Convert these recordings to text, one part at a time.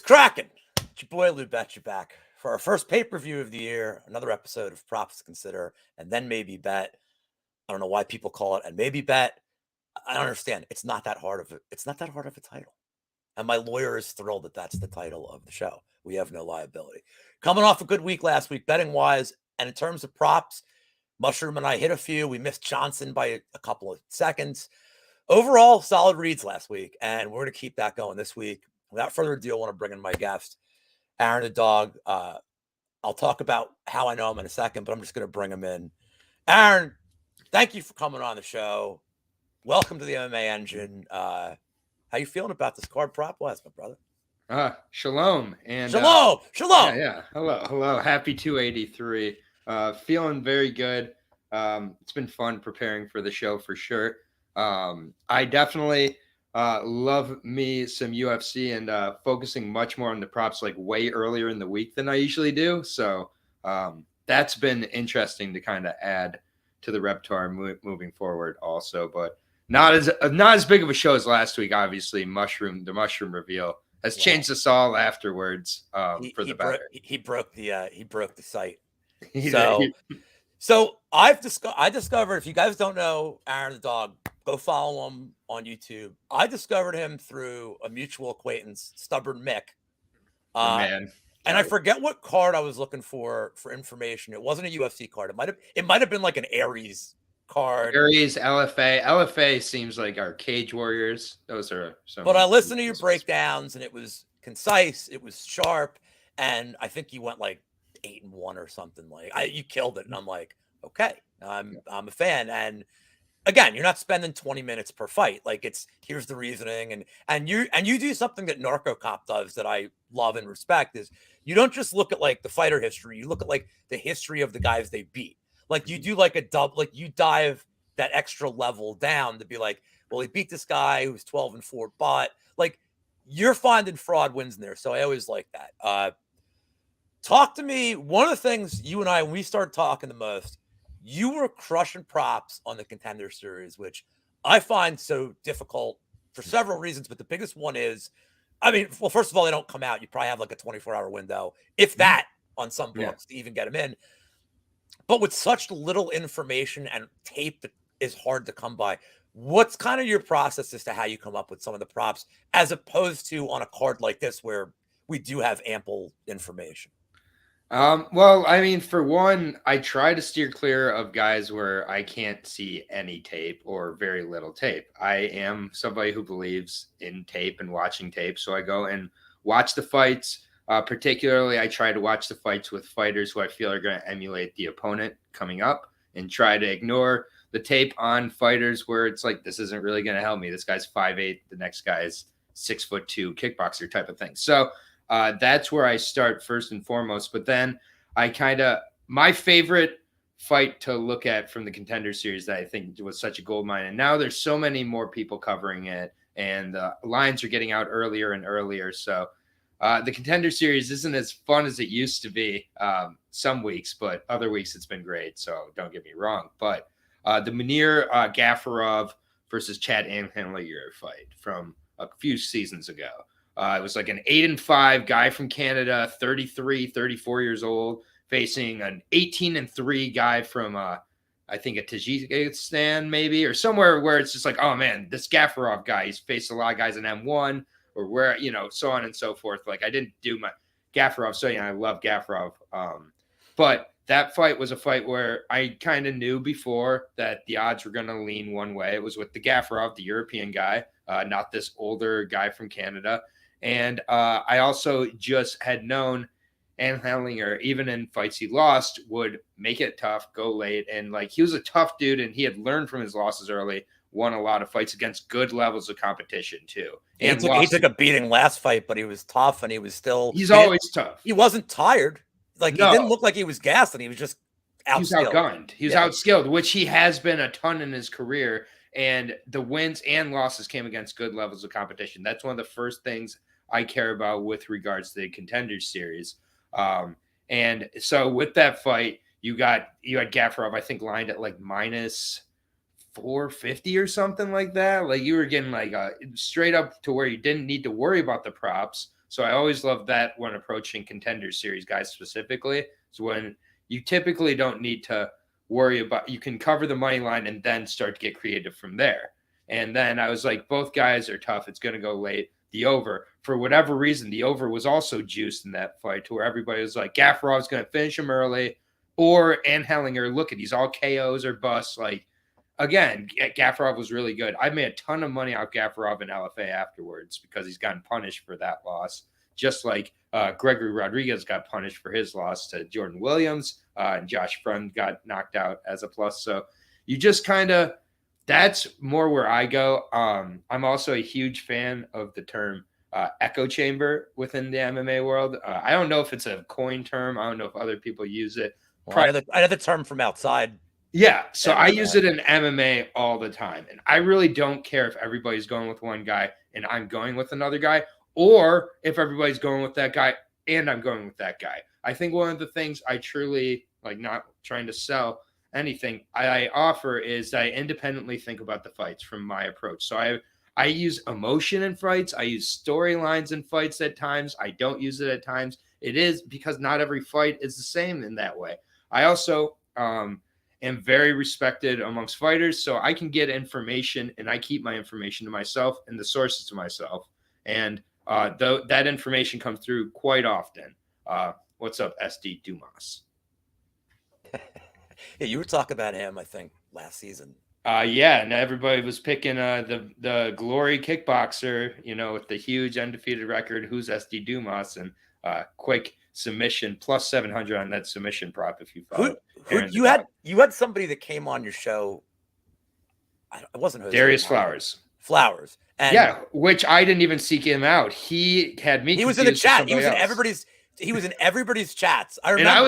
Cracking. It's your boy Lou Betya back for our first pay-per-view of the year. Another episode of Props to Consider, and then maybe bet. I don't know why people call it and maybe bet. I don't understand. It's not that hard of a title. And my lawyer is thrilled that that's the title of the show. We have no liability. Coming off a good week last week, betting wise, and in terms of props, Mushroom and I hit a few. We missed Johnson by a couple of seconds. Overall, solid reads last week, and we're going to keep that going this week. Without further ado, I want to bring in my guest, Aaron the Dog. I'll talk about how I know him in a second, but I'm just going to bring him in. Aaron, thank you for coming on the show. Welcome to the MMA Engine. How you feeling about this card prop wise, my brother? Shalom. And Shalom. Yeah. Hello. Happy 283. Feeling very good. It's been fun preparing for the show for sure. I definitely love me some UFC and focusing much more on the props like way earlier in the week than I usually do. So that's been interesting to kind of add to the repertoire moving forward also, but not as big of a show as last week. Obviously, the mushroom reveal has changed us all afterwards for the better. He broke the site. So I discovered, if you guys don't know Aaron the Dog, go follow him on YouTube. I discovered him through a mutual acquaintance, Stubborn Mick. Man. And I forget what card I was looking for information. It wasn't a UFC card. It might have been like an Aries card. Aries, LFA. LFA seems like our Cage Warriors. Those are some. But I listened to your breakdowns, and it was concise. It was sharp, and I think you went like 8-1 or something. Like you killed it, and I'm like, okay, I'm a fan. And again, you're not spending 20 minutes per fight. Like here's the reasoning, and you do something that Narco Cop does that I love and respect is you don't just look at like the fighter history. You look at like the history of the guys they beat. Like you do like a dub, like you dive that extra level down to be like, well, he beat this guy who's 12-4, but like you're finding fraud wins in there. So I always like that. Talk to me. One of the things you and I, when we started talking the most, you were crushing props on the Contender Series, which I find so difficult for several reasons. But the biggest one is, I mean, well, first of all, they don't come out. You probably have like a 24-hour window, if that, on some books to even get them in. But with such little information and tape that is hard to come by, what's kind of your process as to how you come up with some of the props as opposed to on a card like this where we do have ample information? Well, I mean, for one, I try to steer clear of guys where I can't see any tape or very little tape. I am somebody who believes in tape and watching tape. So I go and watch the fights. Particularly, I try to watch the fights with fighters who I feel are going to emulate the opponent coming up and try to ignore the tape on fighters where it's like, this isn't really going to help me. This guy's 5'8", the next guy's 6'2" kickboxer type of thing. So that's where I start first and foremost. But then my favorite fight to look at from the Contender Series that I think was such a gold mine. And now there's so many more people covering it and lines are getting out earlier and earlier. So the Contender Series isn't as fun as it used to be some weeks, but other weeks it's been great. So don't get me wrong. But the Munir Gafarov versus Chad Anhelinger fight from a few seasons ago. It was like an 8-5 guy from Canada, 33, 34 years old, facing an 18-3 guy from, I think, a Tajikistan maybe, or somewhere where it's just like, oh, man, this Gafarov guy, he's faced a lot of guys in M1 or where, so on and so forth. Like, I didn't do my Gafarov, so, I love Gafarov. But that fight was a fight where I kind of knew before that the odds were going to lean one way. It was with the Gafarov, the European guy, not this older guy from Canada. And I also just had known Anhelinger, even in fights he lost, would make it tough, go late. And like he was a tough dude and he had learned from his losses early, won a lot of fights against good levels of competition too. And he took a beating last fight, but he was tough and he was still. He's always tough. He wasn't tired. Like he didn't look like he was gassed and he was just outskilled. He was outgunned. He was outskilled, which he has been a ton in his career. And the wins and losses came against good levels of competition. That's one of the first things I care about with regards to the Contender Series. And so with that fight, you had Gafarov, I think, lined at like minus 450 or something like that. Like you were getting like straight up to where you didn't need to worry about the props. So I always love that when approaching Contender Series guys specifically. So when you typically don't need to worry about, you can cover the money line and then start to get creative from there. And then I was like, both guys are tough. It's going to go late. The over, for whatever reason, the over was also juiced in that fight to where everybody was like, Gaffarov's going to finish him early, or Ann Hellinger, look at these all KOs or busts. Like, again, Gaffarov was really good. I made a ton of money off Gaffarov and LFA afterwards because he's gotten punished for that loss, just like Gregory Rodriguez got punished for his loss to Jordan Williams, and Josh Friend got knocked out as a plus. So you just kind of, that's more where I go. I'm also a huge fan of the term echo chamber within the MMA world. I don't know if it's a coin term. I don't know if other people use it. Well, I know the term from outside. Yeah, so I use it in MMA all the time. And I really don't care if everybody's going with one guy and I'm going with another guy, or if everybody's going with that guy and I'm going with that guy. I think one of the things I truly, like, not trying to sell anything I offer, is that I independently think about the fights from my approach. So I use emotion in fights. I use storylines in fights at times. I don't use it at times. It is because not every fight is the same in that way. I also am very respected amongst fighters, so I can get information and I keep my information to myself and the sources to myself. And though that information comes through quite often. What's up, SD Dumas? Yeah, you were talking about him, I think, last season. Yeah, and everybody was picking the glory kickboxer, with the huge undefeated record, who's SD Dumas, and quick submission plus 700 on that submission prop if you follow. You had somebody that came on your show. It wasn't Jose Darius Flowers. And yeah, which I didn't even seek him out. He had me. He was in the chat. He was in everybody's chats. I remember. And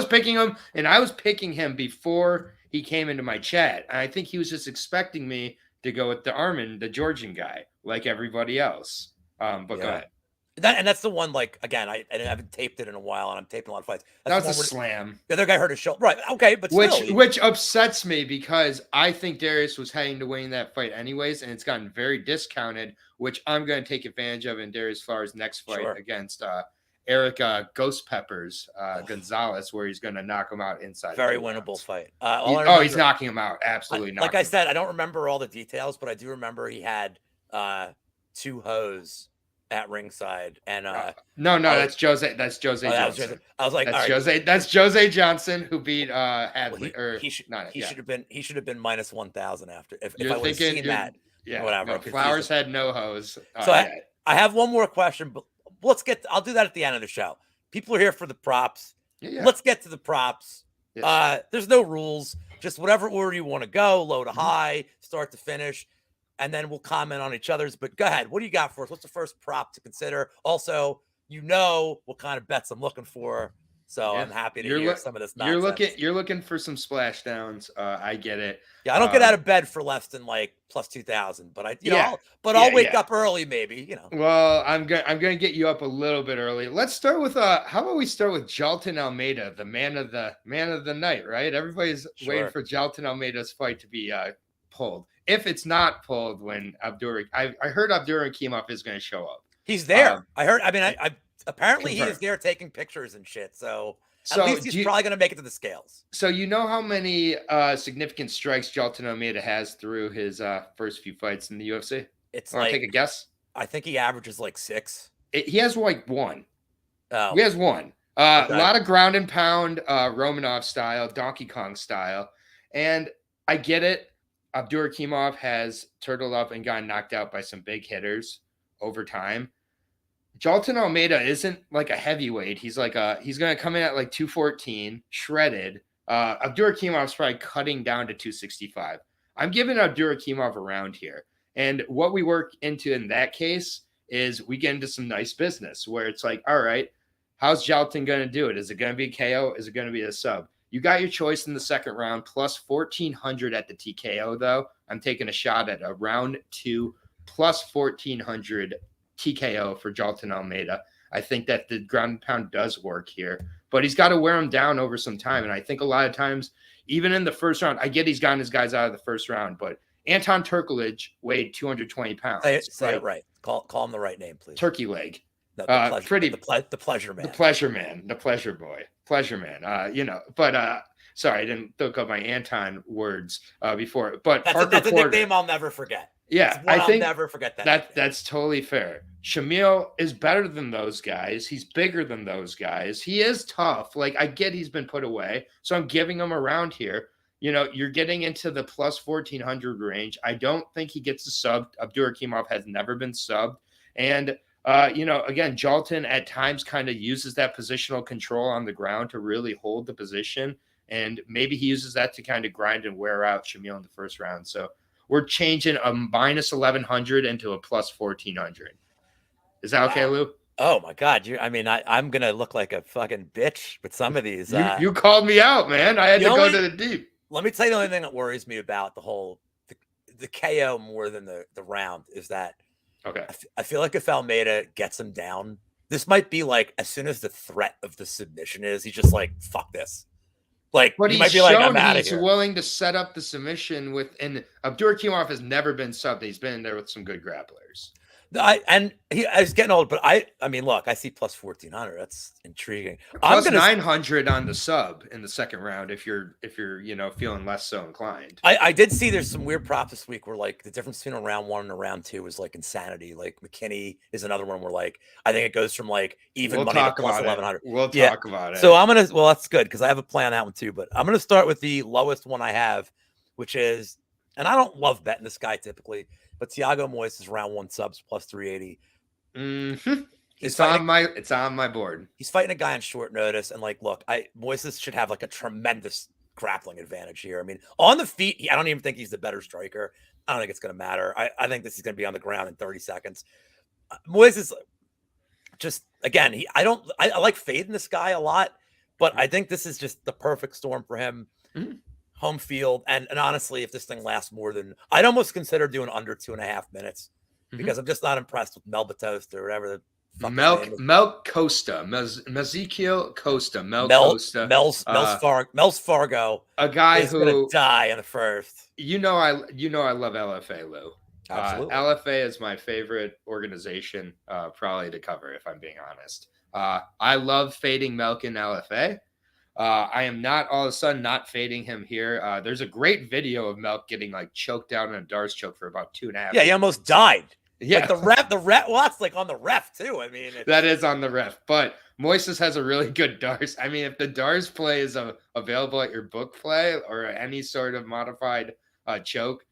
I was picking him before he came into my chat. And I think he was just expecting me to go with the Armin, the Georgian guy, like everybody else. But go ahead. That's the one, like, again, I haven't taped it in a while, and I'm taping a lot of fights. That was a slam. The other guy hurt his shoulder. Right. Okay. But which upsets me because I think Darius was heading to winning that fight anyways, and it's gotten very discounted, which I'm going to take advantage of in Darius Flowers' next fight against Eric Ghost Peppers Gonzalez, where he's going to knock him out inside. Very winnable fight. He's knocking him out. Absolutely. Like I said, I don't remember all the details, but I do remember he had 2 hoes at ringside, and that's Jose. That's Jose Johnson. I was like, that's Jose. That's Jose Johnson who beat Hadley. He should have been minus 1,000 after if I would have seen that. Yeah, whatever. No, Flowers had no hose. So I have one more question, but I'll do that at the end of the show. People are here for the props. Yeah. Let's get to the props. Yes. There's no rules. Just whatever order you want to go, low to high, start to finish. And then we'll comment on each other's. But go ahead. What do you got for us? What's the first prop to consider? Also, what kind of bets I'm looking for. So I'm happy to hear some of this nonsense. You're looking for some splash downs. I get it. Yeah, I don't get out of bed for less than like plus 2,000. But I'll wake up early, maybe. Well, I'm gonna get you up a little bit early. Let's start with how about we start with Jailton Almeida, the man of the night, right? Everybody's waiting for Jailton Almeida's fight to be pulled. If it's not pulled, when I heard Abdurakhimov is going to show up. He's there. I heard. I mean, apparently he is there taking pictures and shit. So at least he's probably going to make it to the scales. So you know how many significant strikes Jailton Almeida has through his first few fights in the UFC? Take a guess. I think he averages like 6. He has like 1. Oh, he has 1. A lot of ground and pound, Romanov style, Donkey Kong style, and I get it. Abdurakhimov has turtled up and gotten knocked out by some big hitters over time. Jailton Almeida isn't like a heavyweight. He's going to come in at like 214, shredded. Abdurakhimov's probably cutting down to 265. I'm giving Abdurakhimov a round here. And what we work into in that case is we get into some nice business where it's like, all right, how's Jailton going to do it? Is it going to be a KO? Is it going to be a sub? You got your choice in the second round, plus 1,400 at the TKO, though. I'm taking a shot at a round 2, plus 1,400 TKO for Jailton Almeida. I think that the ground and pound does work here, but he's got to wear him down over some time. And I think a lot of times, even in the first round, I get he's gotten his guys out of the first round, but Anton Turkulj weighed 220 pounds. Say it right. Call him the right name, please. Turkey leg. The pleasure, Pretty the pleasure man. The pleasure man, the pleasure boy, pleasure man. But sorry, I didn't look up my Anton words before. But That's a nickname I'll never forget. Yeah, I think I'll never forget that's totally fair. Shamil is better than those guys. He's bigger than those guys. He is tough. Like, I get he's been put away, so I'm giving him around here. You're getting into the plus 1400 range. I don't think he gets a sub. Abdurakhimov has never been subbed. And, again, Jalton at times kind of uses that positional control on the ground to really hold the position. And maybe he uses that to kind of grind and wear out Shamil in the first round. So we're changing a minus 1100 into a plus 1400. Is that okay, Lou? Oh my God. I'm going to look like a fucking bitch with some of these. You called me out, man. I had to go to the deep. Let me tell you the only thing that worries me about the KO more than the round is that okay. I feel like if Almeida gets him down, this might be like as soon as the threat of the submission is, he's just like, fuck this. Like, but he he's might be like, I'm out of he's here. willing to set up the submission with, and Abdurakhimov has never been subbed. He's been in there with some good grapplers. I was getting old, but I mean, look, I see plus 1400. That's intriguing. Plus 900 on the sub in the second round if you're feeling less so inclined. I did see there's some weird props this week where like the difference between a round 1 and a round 2 is like insanity. Like McKinney is another one where like I think it goes from like even money to plus 1100. We'll talk about it. So that's good because I have a play on that one too. But I'm gonna start with the lowest one I have, which is, and I don't love betting this guy typically, but Thiago Moises round 1 subs plus 380. Mm-hmm. It's on my board. He's fighting a guy on short notice, and like, look, Moises should have like a tremendous grappling advantage here. I mean, on the feet, I don't even think he's the better striker. I don't think it's going to matter. I think this is going to be on the ground in 30 seconds. Moises, just again, I like fading this guy a lot, but I think this is just the perfect storm for him. Mm-hmm. Home field, and honestly, if this thing lasts more than, I'd almost consider doing under 2.5 minutes because I'm just not impressed with Melbatoast or whatever the fuck Mel Costa, Mezekiel Costa, Costa, Mel's Fargo, a guy is gonna die in the first. I love LFA, Lou. Absolutely. LFA is my favorite organization, probably to cover, if I'm being honest. I love fading Melk in LFA. I am not all of a sudden not fading him here. There's a great video of Melk getting like choked down in a Darce choke for about 2.5 minutes. Yeah, he almost died. Yeah, like the ref, well, that's like on the ref too. I mean, that is on the ref, but Moises has a really good Darce. I mean, if the Darce play is available at your book play or any sort of modified choke,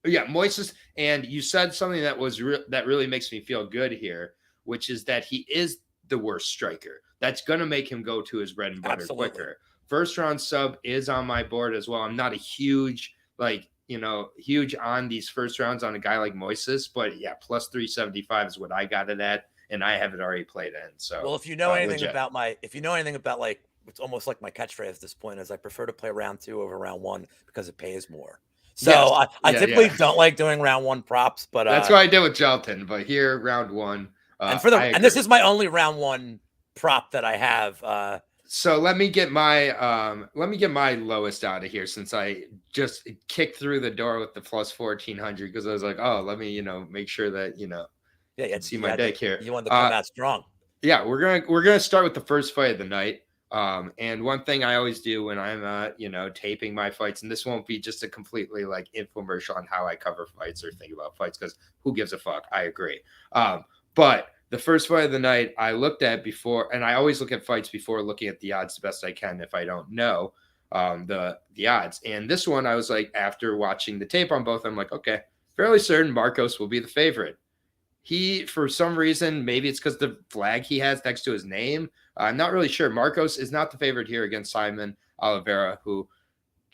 yeah, Moises. And you said something that was that really makes me feel good here, which is that he is the worst striker. That's going to make him go to his bread and butter quicker. First round sub is on my board as well. I'm not a huge on these first rounds on a guy like Moises, but yeah, plus 375 is what I got it at, and I have it already played in. So, well, if you know anything about like, it's almost like my catchphrase at this point is I prefer to play round 2 over round 1 because it pays more. So yes. I typically don't like doing round 1 props, but that's what I did with Jalton. But here, round 1, and this is my only round 1 prop that I have. So let me get my lowest out of here since I just kicked through the door with the plus 1400 because I was like, oh, let me make sure that see my deck here. You want to come out strong. Yeah, we're gonna start with the first fight of the night. And one thing I always do when I'm taping my fights, and this won't be just a completely like infomercial on how I cover fights or think about fights because who gives a fuck? I agree. But the first fight of the night I looked at before, and I always look at fights before looking at the odds the best I can if I don't know the odds. And this one, I was like, after watching the tape on both, I'm like, okay, fairly certain Marcos will be the favorite. He, for some reason, maybe it's because the flag he has next to his name, I'm not really sure. Marcos is not the favorite here against Simon Oliveira, who,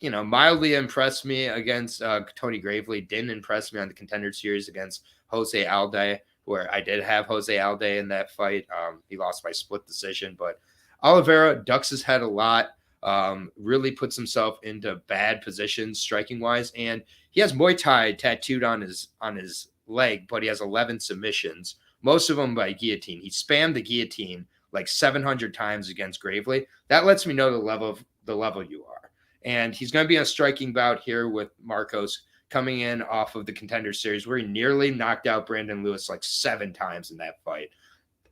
mildly impressed me against Tony Gravely, didn't impress me on the Contender Series against Jose Alde, where I did have Jose Alde in that fight. He lost by split decision, but Oliveira ducks his head a lot, really puts himself into bad positions striking-wise, and he has Muay Thai tattooed on his leg, but he has 11 submissions, most of them by guillotine. He spammed the guillotine like 700 times against Gravely. That lets me know the level you are. And he's going to be in a striking bout here with Marcos coming in off of the Contender Series where he nearly knocked out Brandon Lewis like 7 times in that fight.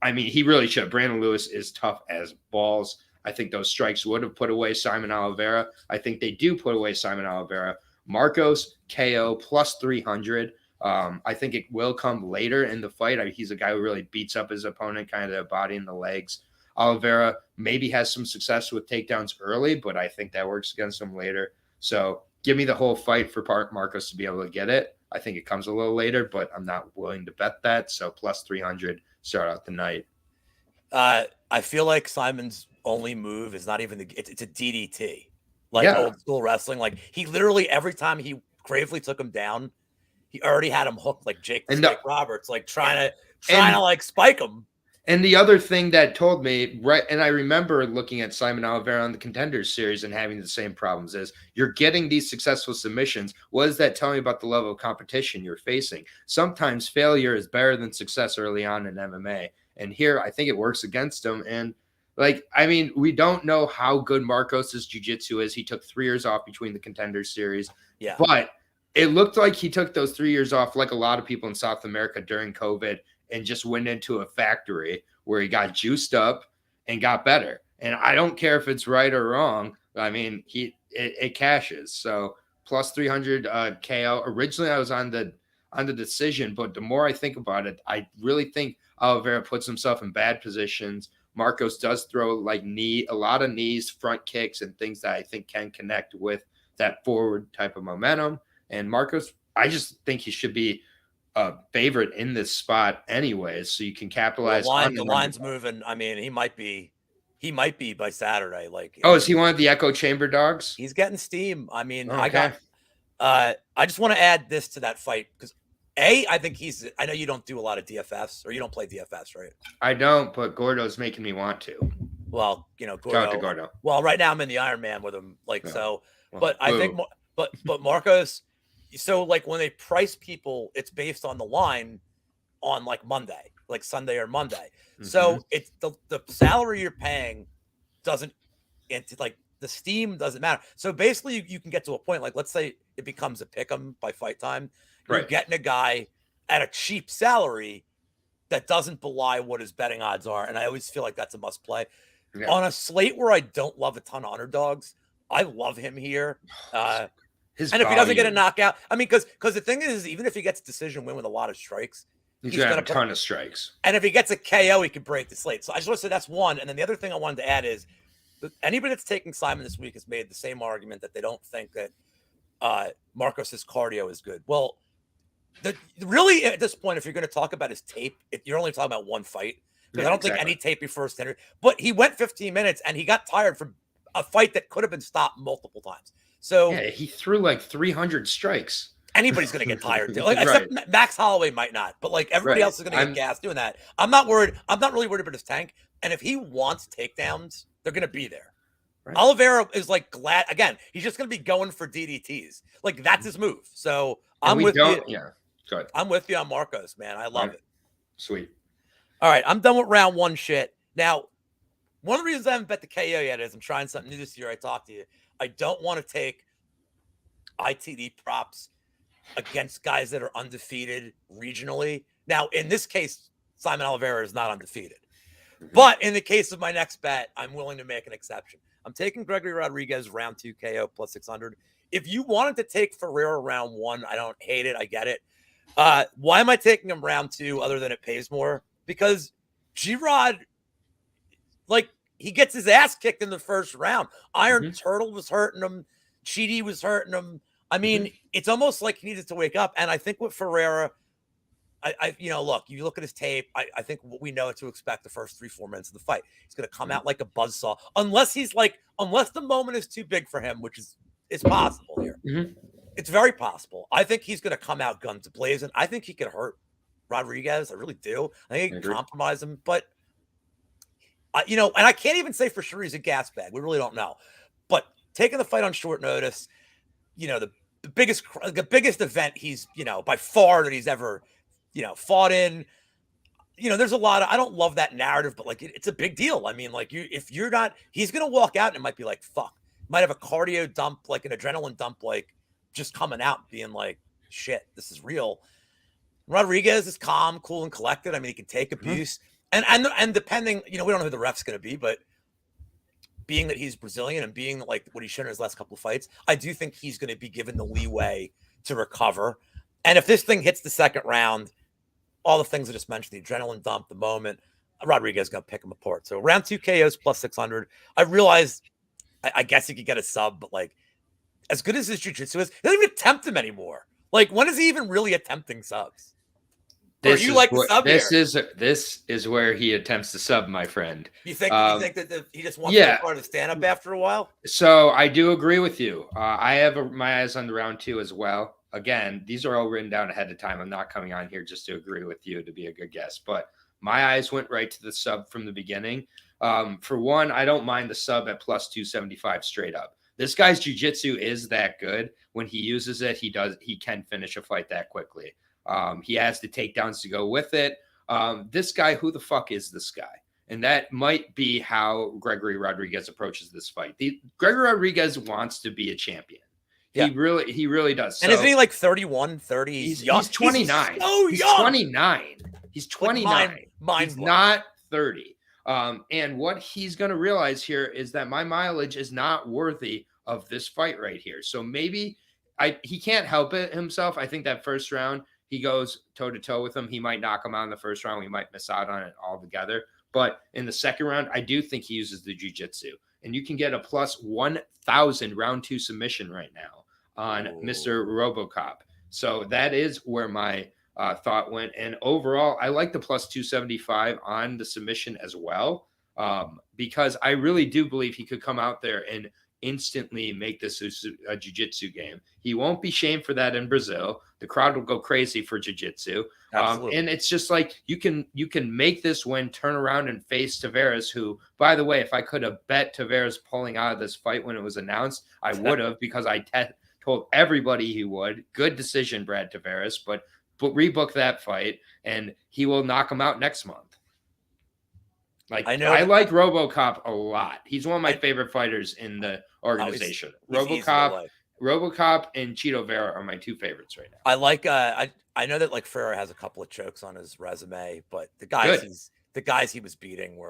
I mean, he really should. Brandon Lewis is tough as balls. I think those strikes would have put away Simon Oliveira. I think they do put away Simon Oliveira. Marcos KO plus 300. I think it will come later in the fight. He's a guy who really beats up his opponent, kind of the body and the legs. Oliveira maybe has some success with takedowns early, but I think that works against him later. So give me the whole fight for Marcos to be able to get it. I think it comes a little later, but I'm not willing to bet that. So plus 300, start out the night. I feel like Simon's only move is not even it's a DDT, like old school wrestling. Like he literally every time he gravely took him down, he already had him hooked like Jake Roberts, like trying to like spike him. And the other thing that told me, right, and I remember looking at Simon Oliveira on the Contenders series and having the same problems is you're getting these successful submissions. What does that tell me about the level of competition you're facing? Sometimes failure is better than success early on in MMA. And here, I think it works against him. And we don't know how good Marcos's jiu-jitsu is. He took 3 years off between the Contenders series. Yeah. But it looked like he took those 3 years off like a lot of people in South America during COVID and just went into a factory where he got juiced up and got better. And I don't care if it's right or wrong. I mean, it cashes. So plus 300 KO. Originally, I was on the decision, but the more I think about it, I really think Oliveira puts himself in bad positions. Marcos does throw a lot of knees, front kicks, and things that I think can connect with that forward type of momentum. And Marcos, I just think he should be a favorite in this spot anyways, so you can capitalize on the line's moving. I mean, he might be by Saturday. Is he one of the echo chamber dogs? He's getting steam. I mean, okay. I just want to add this to that fight because I think I know you don't do a lot of DFS or you don't play DFS, right? I don't, but Gordo's making me want to. Well, Gordo. Shout out to Gordo. Well, right now I'm in the Iron Man with him, but I think, but Marcos. So when they price people, it's based on the line on Monday, Sunday or Monday. Mm-hmm. So it's the salary you're paying doesn't, the steam doesn't matter. So basically you can get to a point, let's say it becomes a pick 'em by fight time. You're getting a guy at a cheap salary that doesn't belie what his betting odds are. And I always feel like that's a must play. Yeah. On a slate where I don't love a ton of underdogs, I love him here. If he doesn't get a knockout, I mean, because the thing is, even if he gets a decision win with a lot of strikes, he's going to have a ton of strikes. And if he gets a KO, he could break the slate. So I just want to say that's one. And then the other thing I wanted to add is anybody that's taking Simon this week has made the same argument that they don't think that Marcos's cardio is good. Well, really at this point, if you're going to talk about his tape, you're only talking about one fight. Because I don't think any tape before standard. But he went 15 minutes and he got tired from a fight that could have been stopped multiple times. So yeah, he threw 300 strikes. Anybody's going to get tired. Except Max Holloway might not, but everybody else is going to get gassed doing that. I'm not worried. I'm not really worried about his tank. And if he wants takedowns, they're going to be there. Right. Oliveira is glad again. He's just going to be going for DDTs. That's his move. So I'm with you. Yeah, go ahead. I'm with you on Marcos, man. I love it. Sweet. All right, I'm done with round one shit. Now, one of the reasons I haven't bet the KO yet is I'm trying something new this year. I talked to you. I don't want to take ITD props against guys that are undefeated regionally. Now, in this case, Simon Oliveira is not undefeated. Mm-hmm. But in the case of my next bet, I'm willing to make an exception. I'm taking Gregory Rodriguez round 2 KO plus 600. If you wanted to take Ferreira round 1, I don't hate it. I get it. Why am I taking him round 2 other than it pays more? Because G-Rod, he gets his ass kicked in the first round. Iron Turtle was hurting him. Chidi was hurting him. I mean, it's almost like he needed to wake up. And I think with Ferreira, look, you look at his tape. I think what we know to expect the first 3-4 minutes of the fight. He's going to come out like a buzzsaw, unless the moment is too big for him, which is possible here. Mm-hmm. It's very possible. I think he's going to come out guns blazing. I think he could hurt Rodriguez. I really do. I think he can compromise him, but. And I can't even say for sure he's a gas bag. We really don't know. But taking the fight on short notice, the biggest event he's, by far that he's ever, fought in. There's a lot of, I don't love that narrative, but it's a big deal. I mean, if you're not, he's going to walk out and it might be fuck. Might have a cardio dump, an adrenaline dump, just coming out and being shit, this is real. Rodriguez is calm, cool, and collected. I mean, he can take abuse. And depending, we don't know who the ref's going to be, but being that he's Brazilian and being like what he's shown in his last couple of fights, I do think he's going to be given the leeway to recover. And if this thing hits the second round, all the things I just mentioned, the adrenaline dump, the moment, Rodriguez is going to pick him apart. So round 2 KOs plus 600. I realized, I guess he could get a sub, but like as good as his jiu-jitsu is, he doesn't even attempt them anymore. Like when is he even really attempting subs? This you like the sub this here? This is where he attempts to sub, my friend. You think that he just wants to be part of the stand-up after a while? So I do agree with you. I have my eyes on the round 2 as well. Again, these are all written down ahead of time. I'm not coming on here just to agree with you to be a good guest, but my eyes went right to the sub from the beginning. For one, I don't mind the sub at plus 275 straight up. This guy's jiu-jitsu is that good. When he uses it, he can finish a fight that quickly. He has the takedowns to go with it. This guy, who the fuck is this guy? And that might be how Gregory Rodriguez approaches this fight. Gregory Rodriguez wants to be a champion. Yeah. He really does. And isn't he like 31, 30? He's 29. He's so he's young. 29. He's 29. He's not 30. And what he's going to realize here is that my mileage is not worthy of this fight right here. So maybe he can't help it himself. I think that first round, he goes toe-to-toe with him. He might knock him out in the first round. We might miss out on it altogether. But in the second round, I do think he uses the jiu-jitsu. And you can get a plus 1,000 round 2 submission right now on Mr. RoboCop. So that is where my thought went. And overall, I like the plus 275 on the submission as well, because I really do believe he could come out there and instantly make this a jiu-jitsu game. He won't be shamed for that in Brazil. The crowd will go crazy for jiu-jitsu. And it's just like you can make this win, turn around and face Tavares, who, by the way, if I could have bet Tavares pulling out of this fight when it was announced, I would have, because I told everybody he would. Good decision, Brad Tavares, but rebook that fight and he will knock him out next month. Like, I like RoboCop a lot. He's one of my favorite fighters in the organization. RoboCop and Chito Vera are my 2 favorites right now. I like I know that like Ferreira has a couple of chokes on his resume, but the guys he was beating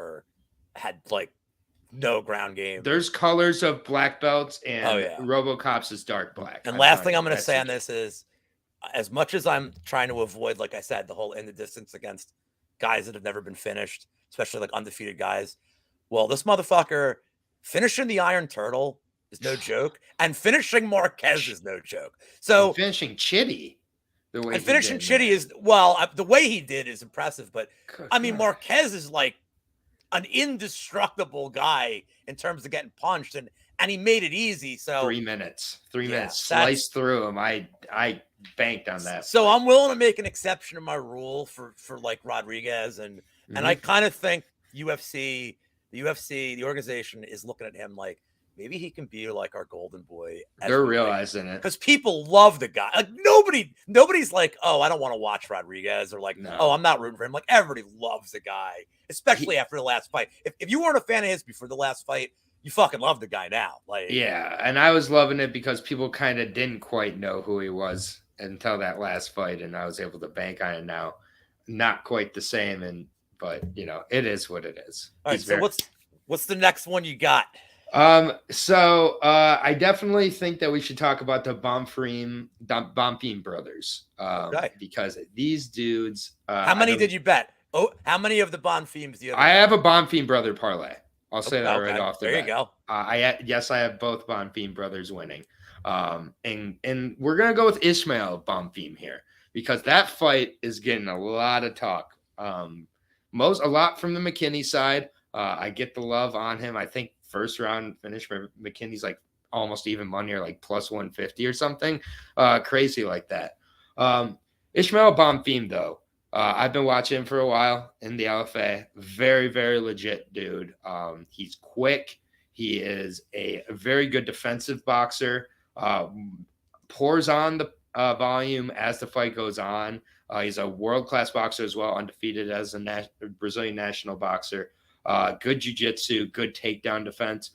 had like no ground game. There's colors of black belts, and RoboCop's is dark black. And last thing I'm going to say on this is, as much as I'm trying to avoid, like I said, the whole in the distance against guys that have never been finished, especially like undefeated guys. Well, this motherfucker finishing the Iron Turtle is no joke, and finishing Marquez is no joke. So finishing Chitty, the way he did is impressive. But I mean, Marquez is like an indestructible guy in terms of getting punched, and he made it easy. So 3 minutes, sliced through him. I banked on that. So I'm willing to make an exception to my rule for like Rodriguez, and I kind of think the organization is looking at him like maybe he can be like our golden boy. They're realizing it because people love the guy. Like nobody's like, oh, I don't want to watch Rodriguez, or like, oh, I'm not rooting for him. Like everybody loves the guy, especially after the last fight. If you weren't a fan of his before the last fight, you fucking love the guy now. Like, yeah, and I was loving it because people kind of didn't quite know who he was until that last fight, and I was able to bank on it now. Not quite the same, but it is what it is. All right, so what's the next one you got? So I definitely think that we should talk about the Bonfim brothers. Because these dudes. How many did you bet? Oh, how many of the Bonfims do you have? I have a Bonfim brother parlay. I'll say that right off the bat. There you go. I have both Bonfim brothers winning. And we're gonna go with Ismail Bonfim here because that fight is getting a lot of talk. A lot from the McKinney side. I get the love on him. I think first round finish for McKinney's like almost even money, or like plus 150 or something crazy like that. Ismail Bonfim though, I've been watching him for a while in the LFA. Very, very legit dude. He's quick. He is a very good defensive boxer. Pours on the volume as the fight goes on. He's a world-class boxer as well, undefeated as a Brazilian national boxer. Good jiu-jitsu, good takedown defense.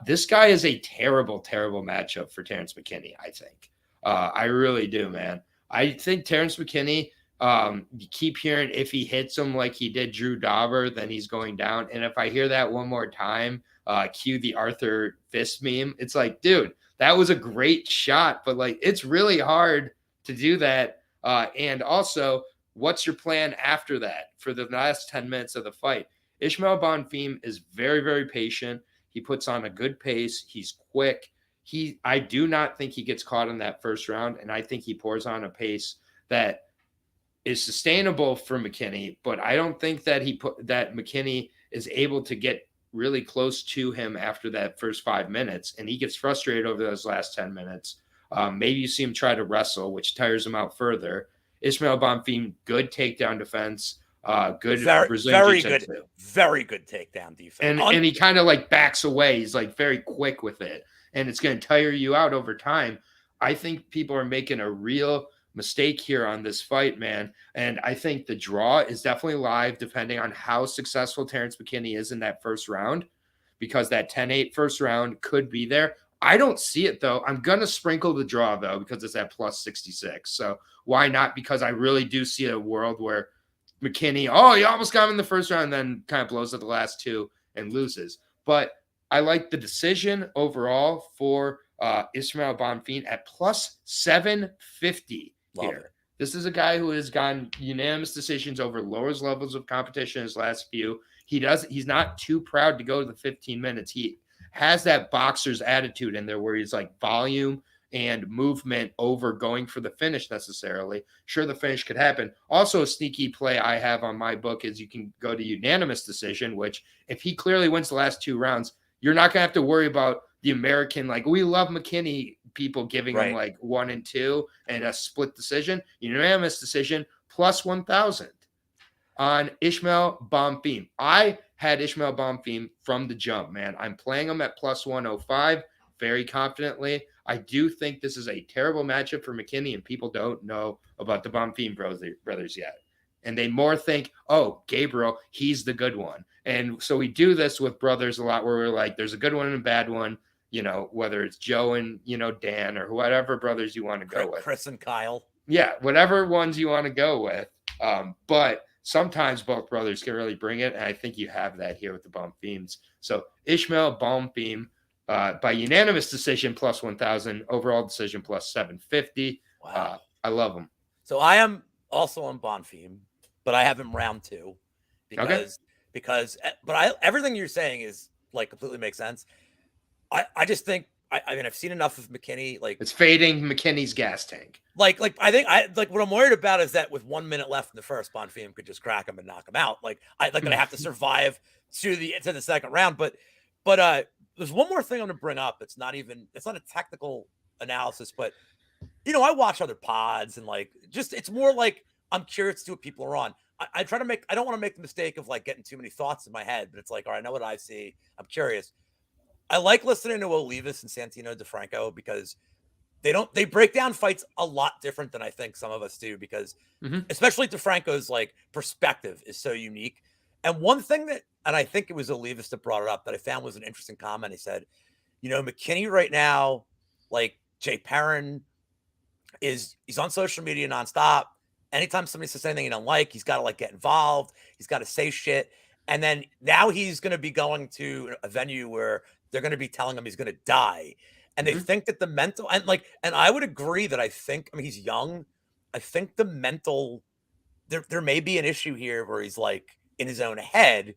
This guy is a terrible, terrible matchup for Terrence McKinney, I think. I really do, man. I think Terrence McKinney You keep hearing if he hits him like he did Drew Dauber, then he's going down. And if I hear that one more time, cue the Arthur Fist meme. It's like, dude, that was a great shot, but like it's really hard to do that. And also, what's your plan after that for the last 10 minutes of the fight? Ishmael Bonfim is very, very patient. He puts on a good pace. He's quick. I do not think he gets caught in that first round, and I think he pours on a pace that is sustainable for McKinney, but I don't think that McKinney is able to get really close to him after that first 5 minutes, and he gets frustrated over those last 10 minutes. Maybe you see him try to wrestle, which tires him out further. Ishmael Bonfim, good takedown defense, good Brazilian jiu-jitsu. Very good takedown defense. And he kind of like backs away. He's like very quick with it, and it's going to tire you out over time. I think people are making a real mistake here on this fight, man. And I think the draw is definitely live depending on how successful Terrence McKinney is in that first round, because that 10-8 first round could be there. I don't see it, though. I'm going to sprinkle the draw, though, because it's at plus 66. So why not? Because I really do see a world where McKinney, he almost got him in the first round and then kind of blows at the last two and loses. But I like the decision overall for Ishmael Bonfim at plus 750 here. This is a guy who has gotten unanimous decisions over lowest levels of competition in his last few. He's not too proud to go to the 15 minutes. He has that boxer's attitude in there where he's like volume and movement over going for the finish necessarily. Sure, the finish could happen. Also, a sneaky play I have on my book is you can go to unanimous decision, which if he clearly wins the last 2 rounds, you're not going to have to worry about the American, like we love McKinney people giving him like 1 and 2 and a split decision. Unanimous decision plus 1,000 on Ishmael Bonfim. I had Ishmael Bonfim from the jump, man. I'm playing him at plus 105 very confidently. I do think this is a terrible matchup for McKinney, and people don't know about the Bonfim brothers yet. And they more think, Gabriel, he's the good one. And so we do this with brothers a lot where we're like, there's a good one and a bad one, whether it's Joe and, Dan or whatever brothers you want to go with. Chris and Kyle. Yeah, whatever ones you want to go with. But sometimes both brothers can really bring it. And I think you have that here with the Bonfims. So Ishmael Bonfim by unanimous decision plus 1,000, overall decision plus 750. Wow. I love him. So I am also on Bonfim, but I have him round 2 because everything you're saying is like completely makes sense. I just think I mean I've seen enough of McKinney. Like it's fading McKinney's gas tank. Like I think what I'm worried about is that with 1 minute left in the first, Bonfim could just crack him and knock him out. Like I have to survive to the second round. But there's one more thing I'm going to bring up. It's not a technical analysis, but I watch other pods and it's more like I'm curious to see what people are on. I don't want to make the mistake of getting too many thoughts in my head, but it's like, all right, I know what I see. I'm curious. I like listening to Olivas and Santino DeFranco because they break down fights a lot different than I think some of us do, because especially DeFranco's perspective is so unique. And one thing and I think it was Olivas that brought it up that I found was an interesting comment. He said, McKinney right now, Jay Perrin he's on social media nonstop. Anytime somebody says anything he don't like, he's got to get involved. He's got to say shit. And then now he's going to be going to a venue where they're going to be telling him he's going to die. And they think that the mental and I would agree that he's young. I think the mental, there may be an issue here where he's in his own head.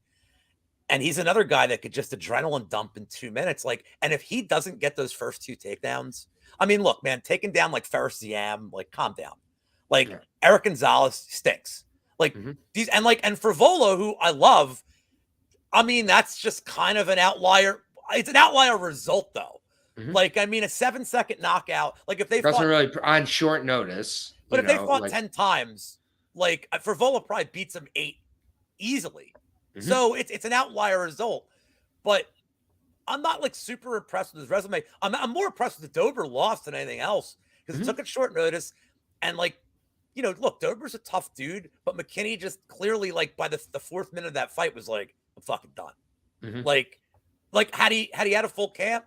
And he's another guy that could just adrenaline dump in 2 minutes. And if he doesn't get those first 2 takedowns, I mean, look, man, taking down Ferris Ziam, calm down. Eric Gonzalez stinks. These and for Volo, who I love, I mean, that's just kind of an outlier. It's an outlier result, though. I mean, a 7-second knockout. If they doesn't really on short notice. But if they fought 10 times, for Volo probably beats him 8 easily. So it's an outlier result. But I'm not super impressed with his resume. I'm more impressed with the Dober loss than anything else, because it took it short notice. And look, Dober's a tough dude, but McKinney just clearly by the 4th minute of that fight was I'm fucking done. Had he had a full camp,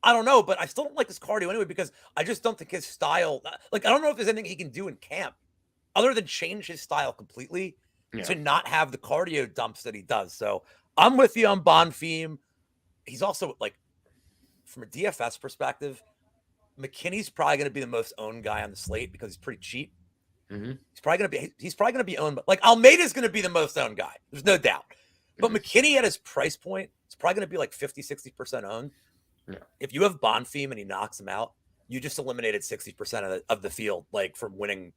I don't know, but I still don't like his cardio anyway, because I just don't think his style. I don't know if there's anything he can do in camp other than change his style completely, Yeah. to not have the cardio dumps that he does. So I'm with you on Bonfim. He's also like, from a DFS perspective, McKinney's probably going to be the most owned guy on the slate because he's pretty cheap. Mm-hmm. He's probably going to be owned, but like Almeida's going to be the most owned guy. There's no doubt. But McKinney at his price point, it's probably going to be like 50-60% owned. Yeah. If you have Bonfim and he knocks him out, you just eliminated 60% of the field, like from winning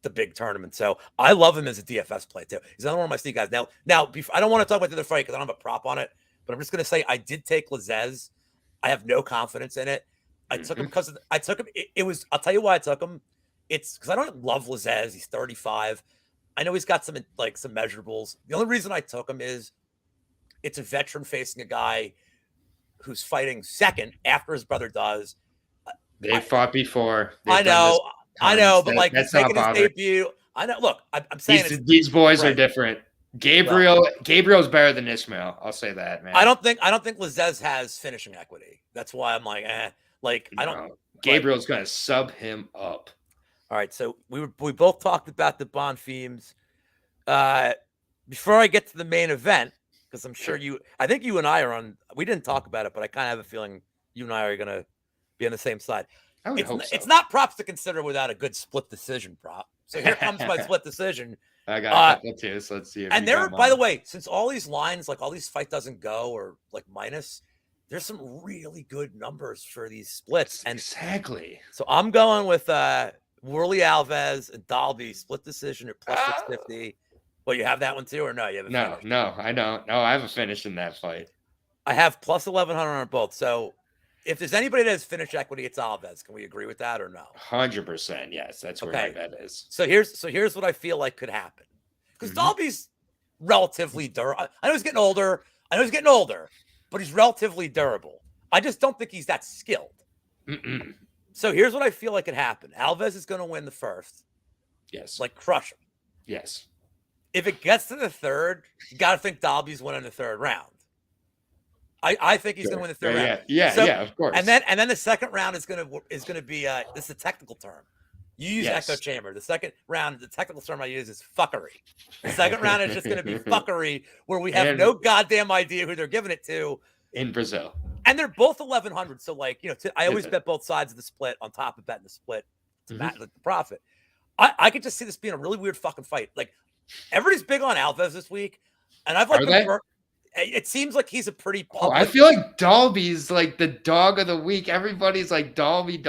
the big tournament. So I love him as a DFS play too. He's another one of my sneak guys. Now, I don't want to talk about the other fight because I don't have a prop on it, but I'm just going to say I did take Lazez. I have no confidence in it. I took him because I took him. It was, I'll tell you why I took him. It's because I don't love Lazez. He's 35. I know he's got some measurables. The only reason I took him is it's a veteran facing a guy who's fighting second after his brother does. They fought before. I know, but like that's he's making his debut. I know. Look, I'm saying these boys are different. Gabriel's better than Ismail. I'll say that, man. I don't think Lazez has finishing equity. That's why I'm like, I don't. Gabriel's gonna sub him up. All right, so we both talked about the Bonfims. Before I get to the main event, because I'm sure I think you and I are on. We didn't talk about it, but I kind of have a feeling you and I are gonna be on the same side. I would hope so. It's not props to consider without a good split decision prop. So here comes my split decision. I got a couple too, so let's see. And there, by the way, since all these lines, like all these fight doesn't go or like minus, there's some really good numbers for these splits. And exactly. So I'm going with Worley Alves and Dalby split decision at plus 650. Well, you have that one too, or no? You have no, I don't. No, I have a finish in that fight. I have plus 1100 on both. So if there's anybody that has finish equity, it's Alves. Can we agree with that or no? 100%. Yes, that's where my bet is. So here's what I feel like could happen. Because Dalby's relatively durable. I know he's getting older. But he's relatively durable. I just don't think he's that skilled. So here's what I feel like could happen. Alves is going to win the first. Yes. Like crush him. Yes. If it gets to the third, you got to think Dalby's winning the third round. I think he's going to win the third round. Yeah, of course. And then the second round is going to be this is a technical term. You use echo chamber. The second round, the technical term I use is fuckery. The second round is just going to be fuckery, where we have no goddamn idea who they're giving it to. In Brazil. And they're both 1,100. So, like, I always bet both sides of the split on top of betting the split to the profit. I could just see this being a really weird fucking fight. Like, everybody's big on Alves this week. And I've like it seems like he's a pretty public. I feel like Dalby's like the dog of the week. Everybody's like Dalby.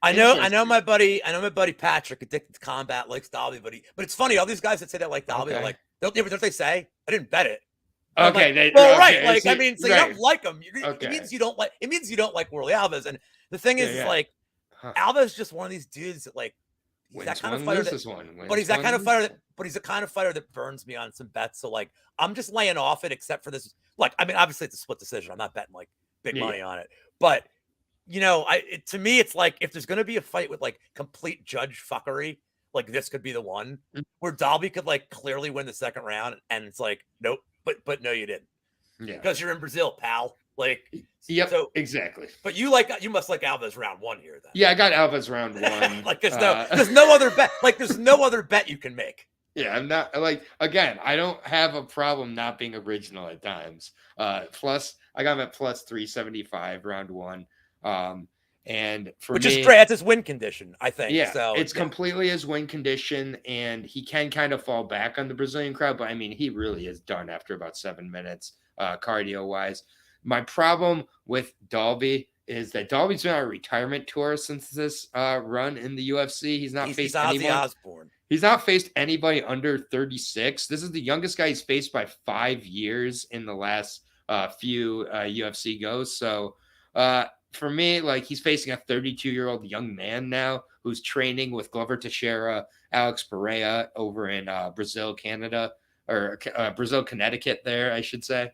I know my buddy Patrick, addicted to combat, likes Dalby, but it's funny. All these guys that say they like Dalby are like, don't they say? I didn't bet it. Okay, like, right. Like, I mean, so you don't like him. Okay. It means you don't like Worley Alves. And the thing is, like, Alves is just one of these dudes that like he's that kind of fighter but he's that kind of fighter but he's the kind of fighter that burns me on some bets. So like I'm just laying off it, except for this. Like, I mean, obviously it's a split decision. I'm not betting like big money on it. But to me, it's like if there's gonna be a fight with like complete judge fuckery, like this could be the one where Dalby could like clearly win the second round, and it's like, nope, but no, you didn't. Yeah. Because you're in Brazil, pal. Like, yep, so, exactly. But you must like Alves round one here, then. Yeah, I got Alves round one. Like, there's no other bet. Like, there's no other bet you can make. Yeah, I'm not like, again, I don't have a problem not being original at times. Plus, I got him at plus 375 round one. And for which is great. That's his win condition, I think. Yeah, so it's completely his win condition, and he can kind of fall back on the Brazilian crowd, but I mean, he really is done after about 7 minutes, cardio wise. My problem with Dalby is that Dalby's been on a retirement tour since this run in the UFC. He's faced anyone. Osborne. He's not faced anybody under 36. This is the youngest guy he's faced by 5 years in the last few UFC goes. So for me, like, he's facing a 32-year-old young man now who's training with Glover Teixeira, Alex Pereira over in Brazil, Canada, or Brazil, Connecticut there, I should say.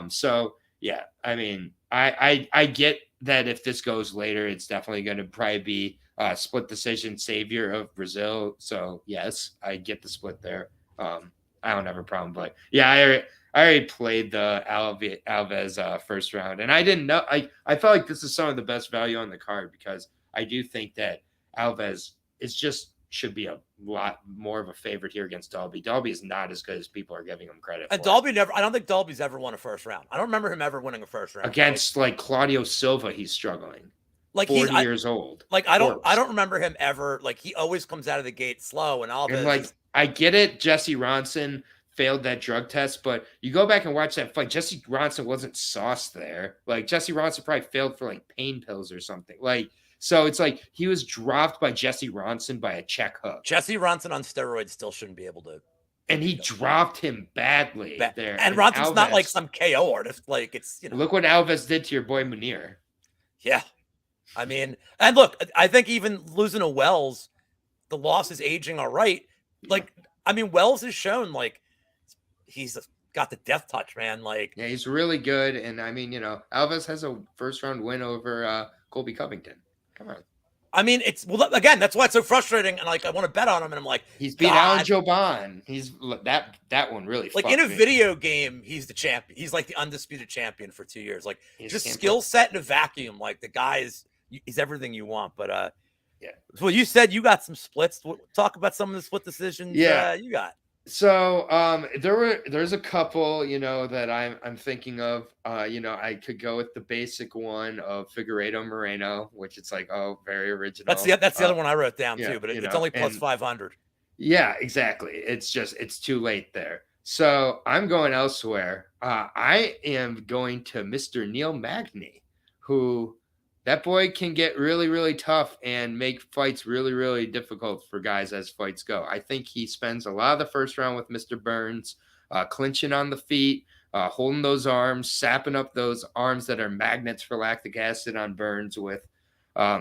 So, yeah, I mean, I get that if this goes later, it's definitely going to probably be split decision savior of Brazil. So, yes, I get the split there. I don't have a problem. But, yeah, I already played the Alves first round, and I didn't know. I felt like this is some of the best value on the card because I do think that Alves is just should be a lot more of a favorite here against Dalby. Dalby is not as good as people are giving him credit And for. Dalby never. I don't think Dalby's ever won a first round. I don't remember him ever winning a first round against like Claudio Silva. He's struggling. Like 40 years old. Like I don't remember him ever. Like he always comes out of the gate slow, and Alves. And like I get it, Jesse Ronson failed that drug test, but you go back and watch that fight. Jesse Ronson wasn't sauced there. Like Jesse Ronson probably failed for like pain pills or something. Like so, it's like he was dropped by Jesse Ronson by a check hook. Jesse Ronson on steroids still shouldn't be able to. And he dropped him badly there. And Ronson's not like some KO artist. Like it's look what Alves did to your boy Munir. Yeah. I mean, and look, I think even losing to Wells, the loss is aging all right. Like, I mean, Wells has shown like he's got the death touch, man. Like, yeah, he's really good. And I mean, Alves has a first round win over Colby Covington. Come on. I mean, again, that's why it's so frustrating. And like, I want to bet on him, and I'm like, he's beat Alan Joban. He's that one really. Like in a video game, he's the champion. He's like the undisputed champion for 2 years. Like just skill set in a vacuum. Like the guy he's everything you want. But yeah. Well, you said you got some splits. Talk about some of the split decisions. Yeah, you got. So there's a couple that I'm thinking of. I could go with the basic one of Figueiredo Moreno, which it's like very original. That's the other one I wrote down too, but it's only plus 500. Yeah, exactly. It's too late there. So I'm going elsewhere. I am going to Mr. Neil Magny, who that boy can get really, really tough and make fights really, really difficult for guys as fights go. I think he spends a lot of the first round with Mr. Burns, clinching on the feet, holding those arms, sapping up those arms that are magnets for lactic acid on Burns with,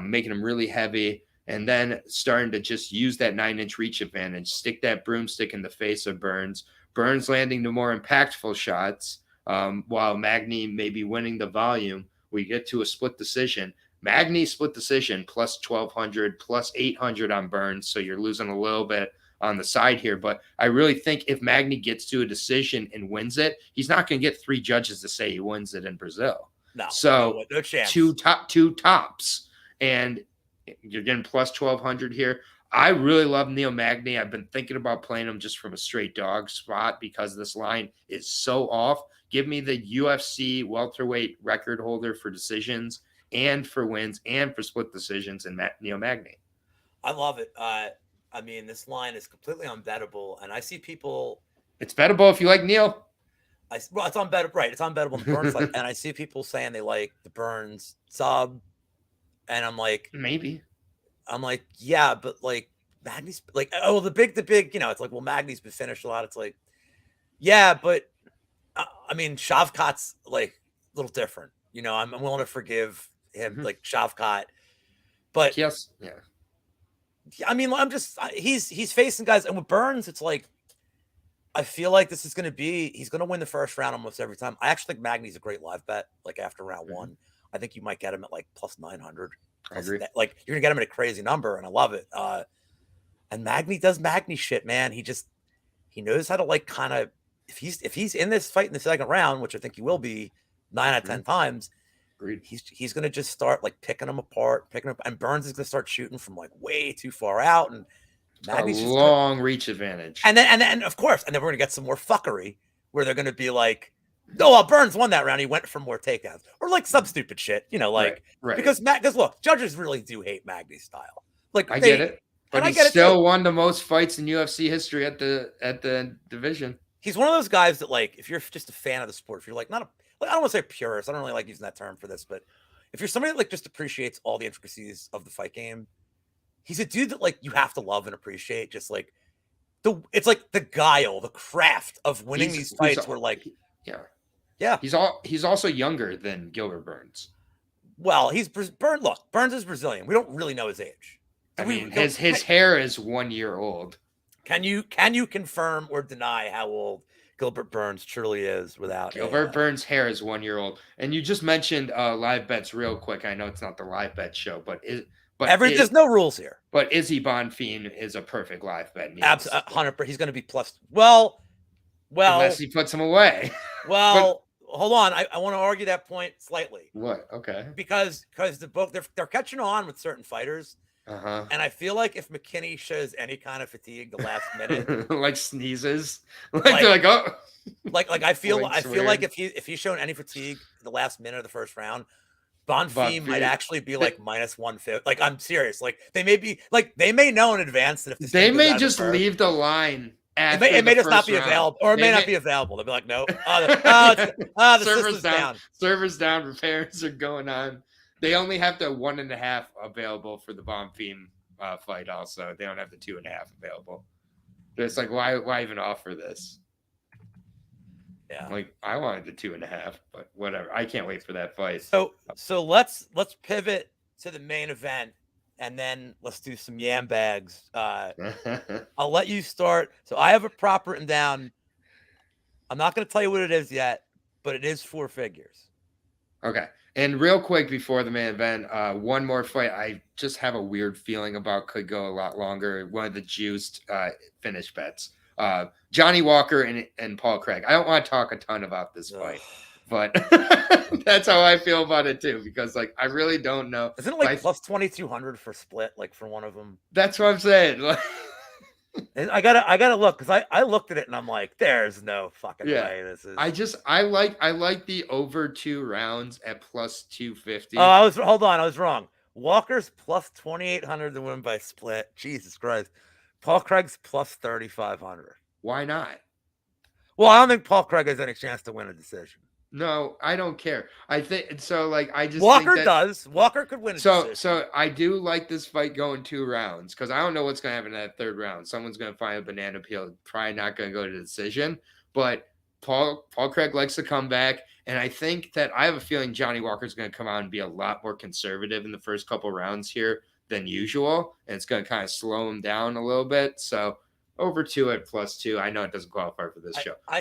making them really heavy, and then starting to just use that 9-inch reach advantage, stick that broomstick in the face of Burns. Burns landing the more impactful shots, while Magny may be winning the volume. We get to a split decision. Magny split decision plus 1,200, plus 800 on Burns. So you're losing a little bit on the side here. But I really think if Magny gets to a decision and wins it, he's not going to get 3 judges to say he wins it in Brazil. No. So no chance. Two tops. And you're getting plus 1,200 here. I really love Neil Magny. I've been thinking about playing him just from a straight dog spot because this line is so off. Give me the UFC welterweight record holder for decisions and for wins and for split decisions in Neil Magny. I love it. I mean, this line is completely unbettable, and I see people. It's bettable if you like Neil. It's unbettable, right? It's unbettable in the Burns fight, and I see people saying they like the Burns sub, and I'm like, maybe. I'm like, yeah, but like Magny's like, oh, the big, it's like, well, Magny's been finished a lot. It's like, yeah, but. I mean, Shavkat's like a little different. I'm willing to forgive him, like Shavkat, but yes, yeah. I mean, he's facing guys, and with Burns, it's like I feel like he's going to win the first round almost every time. I actually think Magny's a great live bet. Like after round 1, I think you might get him at like plus 900. I agree. Like you're gonna get him at a crazy number, and I love it. And Magny does Magny shit, man. He knows how to like kind of. If he's in this fight in the second round, which I think he will be 9 out of 10 times, he's going to just start like picking them apart, and Burns is going to start shooting from like way too far out, and Magny's long reach advantage. And then of course, and then we're going to get some more fuckery where they're going to be like, no, well, Burns won that round. He went for more takedowns or like some stupid shit, right. Because look, judges really do hate Magny's style. Like I get it, but he still won the most fights in UFC history at the division. He's one of those guys that, like, if you're just a fan of the sport, if you're like I don't want to say purist, I don't really like using that term for this, but if you're somebody that like just appreciates all the intricacies of the fight game, he's a dude that like you have to love and appreciate. Just like it's like the guile, the craft of winning these fights. Where like, yeah, he's also younger than Gilbert Burns. Well, Burns is Brazilian. We don't really know his age. I mean, his hair is 1 year old. Can you confirm or deny how old Gilbert Burns truly is without Gilbert Burns' hair is 1 year old? And you just mentioned live bets real quick. I know it's not the live bet show, but there's no rules here. But Izzy Bonfim is a perfect live bet. Absolutely, 100%. He's going to be plus. Well, unless he puts him away. Well, hold on. I want to argue that point slightly. What? Okay. Because they're catching on with certain fighters. And I feel like if McKinney shows any kind of fatigue the last minute, like sneezes, like they're like, oh, like I feel like weird. if he's shown any fatigue the last minute of the first round, Bonfim might Bonfim. actually be like -150. Like, I'm serious. Like, they may know in advance that if this They thing goes may out of just the turf, leave the line. it may just not be round. available, or it may not be available. They'll be like, no, the system's down. Servers down. Repairs are going on. They only have the 1.5 available for the Bonfim fight. Also, they don't have the 2.5 available. It's like, why even offer this? Yeah, like I wanted the 2.5, but whatever. I can't wait for that fight. So let's pivot to the main event, and then let's do some yam bags. I'll let you start. So I have a prop written down. I'm not going to tell you what it is yet, but it is 4 figures. Okay. And real quick before the main event, one more fight I just have a weird feeling about could go a lot longer. One of the juiced finish bets. Johnny Walker and Paul Craig. I don't want to talk a ton about this fight, but that's how I feel about it too. Because like I really don't know. Isn't it like plus 2,200 for split? Like for one of them. That's what I'm saying. I gotta look because I looked at it and I'm like, there's no fucking way this is. I like the over 2 rounds at plus 250. Oh, I was wrong. Walker's plus 2,800 to win by split. Jesus Christ. Paul Craig's plus 3,500. Why not? Well, I don't think Paul Craig has any chance to win a decision. No, I don't care. I think so. Like I just Walker think does. Walker could win. So I do like this fight going 2 rounds because I don't know what's gonna happen in that 3rd round. Someone's gonna find a banana peel. Probably not gonna go to the decision. But Paul Craig likes to come back, and I think that I have a feeling Johnny Walker's gonna come out and be a lot more conservative in the first couple rounds here than usual, and it's gonna kind of slow him down a little bit. So over 2 at plus 2. I know it doesn't qualify for this show. I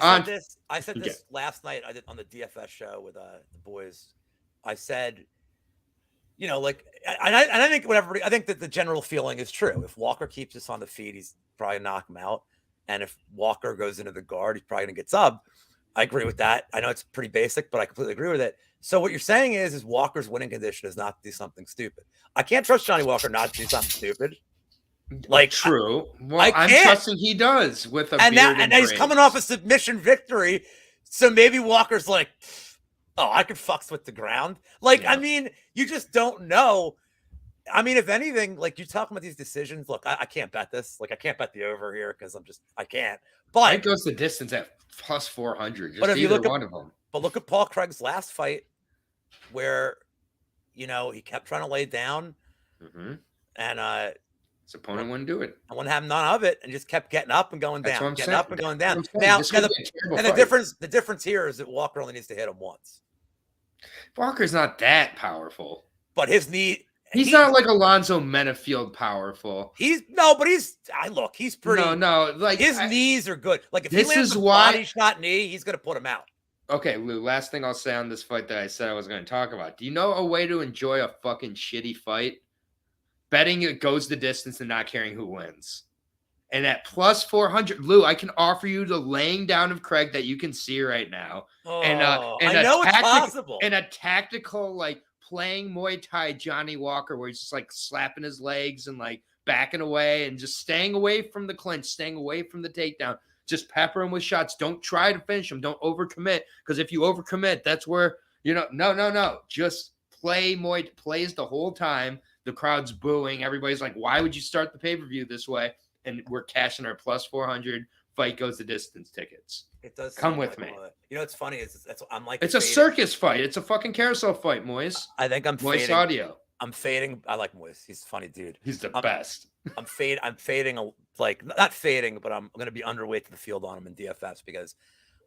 said this last night. I did on the DFS show with the boys. I said, like, and I think I think that the general feeling is true. If Walker keeps us on the feet, he's probably knock him out. And if Walker goes into the guard, he's probably gonna get subbed. I agree with that. I know it's pretty basic, but I completely agree with it. So what you're saying is Walker's winning condition is not to do something stupid. I can't trust Johnny Walker not to do something stupid. Like true. Well, I'm trusting he does with a beard and he's coming off a submission victory. So maybe Walker's like, oh, I could fucks with the ground. Like, yeah. I mean, you just don't know. I mean, if anything, like you're talking about these decisions. Look, I can't bet this. Like, I can't bet the over here because I can't. But it goes the distance at plus 400. Just but if you look at one of them. But look at Paul Craig's last fight, where he kept trying to lay down, and his opponent wouldn't do it. I wouldn't have none of it, and just kept getting up and going down, getting up and going down. Now the difference here is that Walker only needs to hit him once. Walker's not that powerful, but his knee. He's not like Alonzo Menafield powerful. He's pretty. No, like his knees are good. Like if he lands a body shot knee, he's gonna put him out. Okay, Lou, last thing I'll say on this fight that I said I was going to talk about. Do you know a way to enjoy a fucking shitty fight? Betting it goes the distance and not caring who wins. And at plus 400, Lou, I can offer you the laying down of Craig that you can see right now. Oh, and I know it's possible. And a tactical, like, playing Muay Thai Johnny Walker where he's just, like, slapping his legs and, like, backing away and just staying away from the clinch, staying away from the takedown. Just pepper him with shots. Don't try to finish him. Don't overcommit. Because if you overcommit, that's where, no. Just plays the whole time. The crowd's booing. Everybody's like, why would you start the pay-per-view this way? And we're cashing our plus 400. Fight goes the distance tickets. It does. Come with me. It's funny. It's a circus fight. It's a fucking carousel fight, Moise. I think I'm Moise fading. Audio. I'm fading. I like Moise. He's a funny dude. He's the best. I'm fading, not fading, but I'm going to be underweight to the field on him in DFS because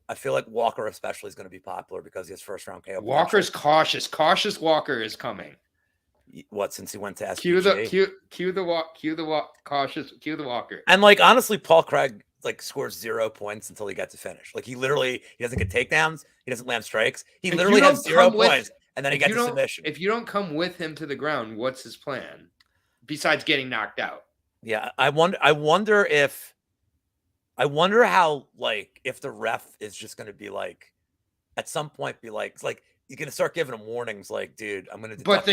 I feel like Walker especially is going to be popular because he has first round KO. Walker's cautious. Cautious Walker is coming. What, since he went to SPG? Cue the Walker. And like honestly, Paul Craig scores 0 points until he gets to finish. Like he doesn't get takedowns. He doesn't land strikes. He literally has 0 points. And then he gets a submission. If you don't come with him to the ground, what's his plan? Besides getting knocked out. Yeah. I wonder how, if the ref is just going to be at some point be like, He's gonna start giving him warnings, like, dude, I'm gonna. But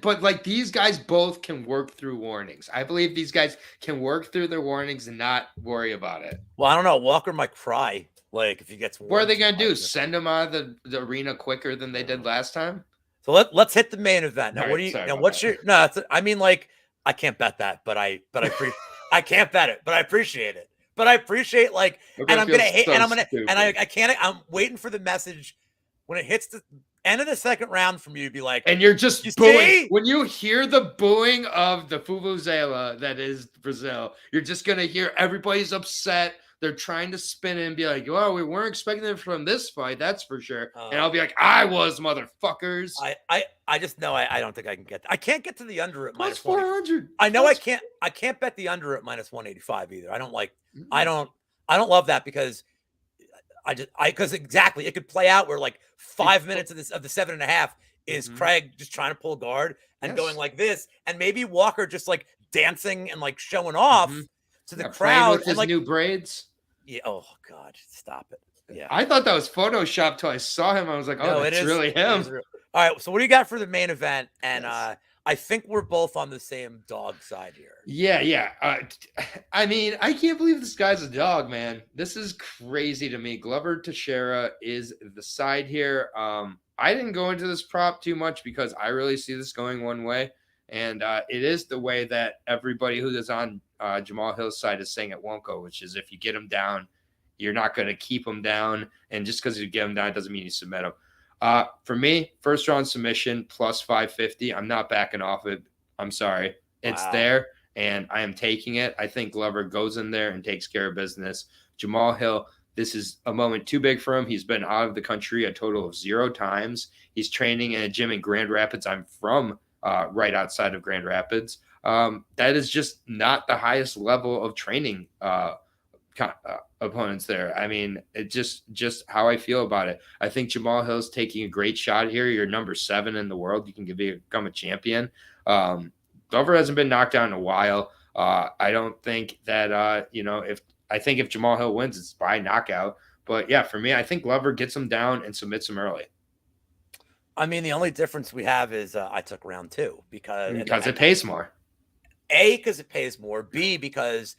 but like these guys both can work through warnings. I believe these guys can work through their warnings and not worry about it. Well, I don't know. Walker might cry, like if he gets warned. What are they gonna do? Send him out of the arena quicker than they did last time? So let's hit the main event now. What do you? Now, what's your? No, I mean, like, I can't bet that, but I I can't bet it, but I appreciate it. But I appreciate like, and I'm gonna hate, and I'm gonna, and I can't. I'm waiting for the message when it hits the end of the second round from you. Be like, and you're just booing when you hear the booing of the Vuvuzela that is Brazil. You're just gonna hear everybody's upset. They're trying to spin it and be like, "Well, we weren't expecting it from this fight, that's for sure." And I'll be like, "I was, motherfuckers." I just know I don't think I can get. I can't get to the under at minus 400. I know I can't. I can't bet the under at minus 185 either. I don't like. Mm-hmm. I don't love that because because exactly it could play out where like 5 minutes of the 7.5 is Craig just trying to pull guard and going like this, and maybe Walker just like dancing and like showing off. To the crowd with his new braids. Yeah. Oh God, stop it. Yeah. I thought that was Photoshopped till I saw him. I was like, oh, it's really him. All right. So what do you got for the main event? And I think we're both on the same dog side here. Yeah. I mean, I can't believe this guy's a dog, man. This is crazy to me. Glover Teixeira is the side here. I didn't go into this prop too much because I really see this going one way. And it is the way that everybody who is on Jamal Hill's side is saying it won't go, which is if you get him down, you're not going to keep him down. And just because you get him down doesn't mean you submit him. For me, first round submission plus 550. I'm not backing off it. I'm sorry. It's there, and I am taking it. I think Glover goes in there and takes care of business. Jamal Hill, this is a moment too big for him. He's been out of the country a total of 0 times. He's training in a gym in Grand Rapids. I'm from right outside of Grand Rapids. That is just not the highest level of training opponents there. I mean, it just how I feel about it. I think Jamal Hill's taking a great shot here. You're number 7 in the world. You can become a champion. Glover hasn't been knocked down in a while. I don't think that, if Jamal Hill wins, it's by knockout. But yeah, for me, I think Glover gets him down and submits him early. I mean, the only difference we have is I took round 2 because it pays more. A, because it pays more. B, because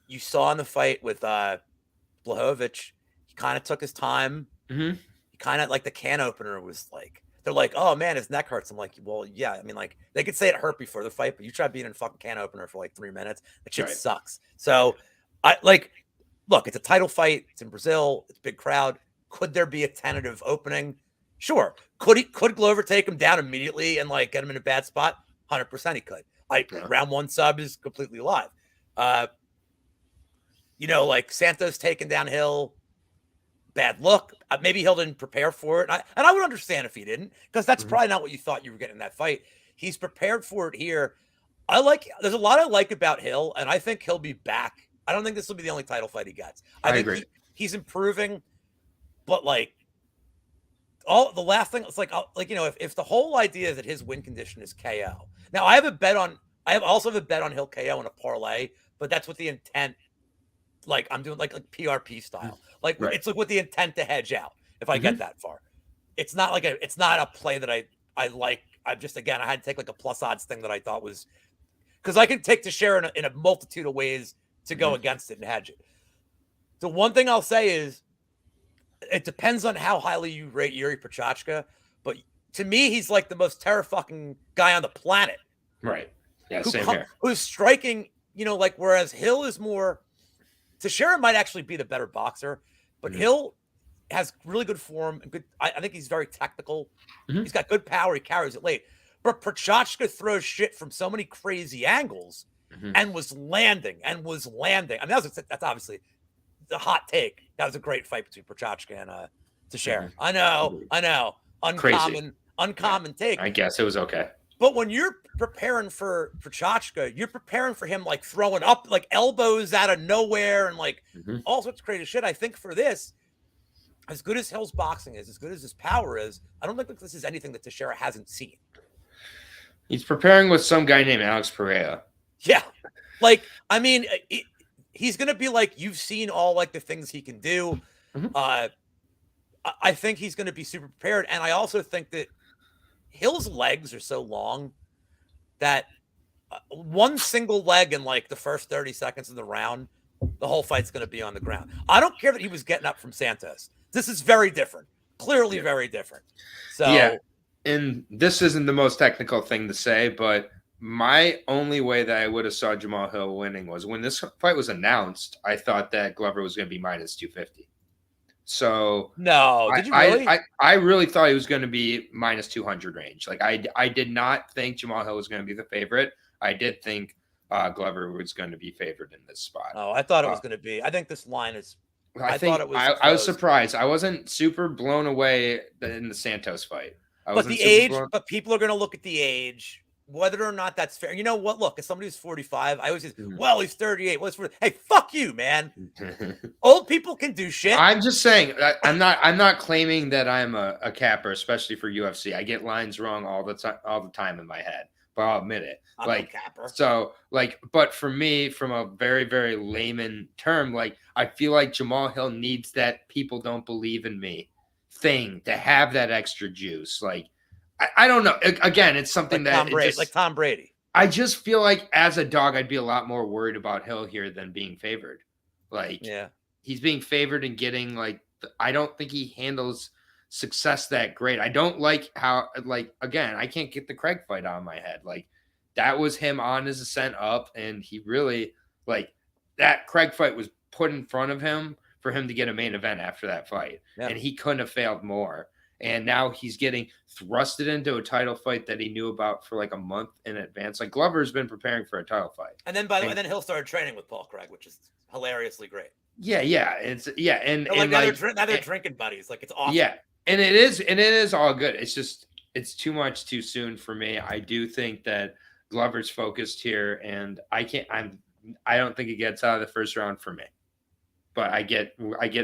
you saw in the fight with Blachowicz, he kind of took his time. Mm-hmm. He kind of like the can opener was like, they're like, oh man, his neck hurts. I'm like, well, yeah. I mean, like they could say it hurt before the fight, but you try being in a fucking can opener for like 3 minutes. That shit sucks. So look, it's a title fight. It's in Brazil. It's a big crowd. Could there be a tentative opening? Sure. Could Glover take him down immediately and like get him in a bad spot? 100% he could. Round 1 sub is completely live. Like Santos taking down Hill, bad look. Maybe Hill didn't prepare for it. And I would understand if he didn't, because that's probably not what you thought you were getting in that fight. He's prepared for it here. There's a lot I like about Hill, and I think he'll be back. I don't think this will be the only title fight he gets. I think agree. He's improving, but like, all the last thing, it's like if the whole idea is that his win condition is KO. Now I also have a bet on Hill KO in a parlay, but that's with the intent. Like I'm doing like PRP style. It's like with the intent to hedge out if I get that far. It's not a play that I like. I had to take like a plus odds thing that I thought was because I can take Teixeira in a multitude of ways to go against it and hedge it. The one thing I'll say is it depends on how highly you rate Yuri Prochazka, but to me, he's like the most terrifying guy on the planet. Right. Yeah, same here. Who's striking, whereas Hill is more, Teixeira might actually be the better boxer, but Hill has really good form. And I think he's very technical. He's got good power. He carries it late. But Prochazka throws shit from so many crazy angles and was landing. I mean, that's obviously the hot take. That was a great fight between Prochazka and Teixeira. I know. Uncommon take. I guess it was okay. But when you're preparing for Prochazka, you're preparing for him like throwing up like elbows out of nowhere and like all sorts of crazy shit. I think for this, as good as Hill's boxing is, as good as his power is, I don't think this is anything that Teixeira hasn't seen. He's preparing with some guy named Alex Pereira. Yeah. I mean, he's going to be like, you've seen all like the things he can do. I think he's going to be super prepared. And I also think that Hill's legs are so long that one single leg in like the first 30 seconds of the round, the whole fight's going to be on the ground. I don't care that he was getting up from Santos. This is very different. Clearly very different. So, and this isn't the most technical thing to say, but my only way that I would have saw Jamal Hill winning was when this fight was announced, I thought that Glover was going to be minus 250. So no, did you really? I really thought he was going to be minus 200 range. Like I did not think Jamal Hill was going to be the favorite. I did think Glover was going to be favored in this spot. Oh, I thought it was going to be. I think this line is. Thought it was. I was surprised. I wasn't super blown away in the Santos fight. But the age. But people are going to look at the age, whether or not that's fair. You know what? Look, as somebody who's 45, I always say, well, he's 38. Well, hey, fuck you, man. Old people can do shit. I'm just saying. I'm not claiming that I'm a capper, especially for UFC. I get lines wrong all the time in my head. But I'll admit it. But for me, from a very, very layman term, like I feel like Jamal Hill needs that people don't believe in me thing to have that extra juice. Like I don't know. Again, it's something like Tom Brady. I just feel like as a dog, I'd be a lot more worried about Hill here than being favored. Like he's being favored and getting like I don't think he handles success that great. I don't like how, like, again, I can't get the Craig fight on my head. Like, that was him on his ascent up, and he really, like, that Craig fight was put in front of him for him to get a main event after that fight. And he couldn't have failed more. And now he's getting thrusted into a title fight that he knew about for like a month in advance. Like, Glover's been preparing for a title fight. And then, by the way, then Hill started training with Paul Craig, which is hilariously great. And now they're drinking buddies. Like, it's awesome. Yeah. And it is all good. It's just, it's too much too soon for me. I do think that Glover's focused here, and I don't think he gets out of the first round for me. But I get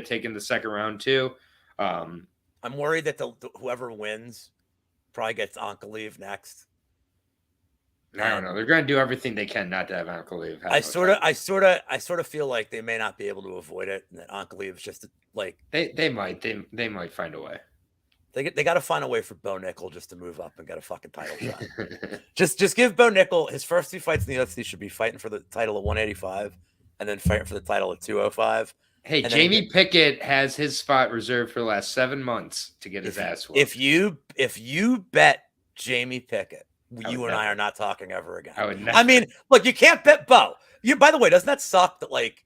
taking the second round too. I'm worried that whoever wins probably gets Ankalaev next. I don't know. They're going to do everything they can not to have Ankalaev. I sort of feel like they may not be able to avoid it, and that Ankalaev is just like they might find a way. They got to find a way for Bo Nickel just to move up and get a fucking title shot. just give Bo Nickel his first two fights in the UFC should be fighting for the title of 185, and then fighting for the title of 205. Hey, Jamie Pickett has his spot reserved for the last 7 months to get his ass whooped. If you bet Jamie Pickett, you and I are not talking ever again. I would never. I mean, look, you can't bet Bo. By the way, doesn't that suck that like?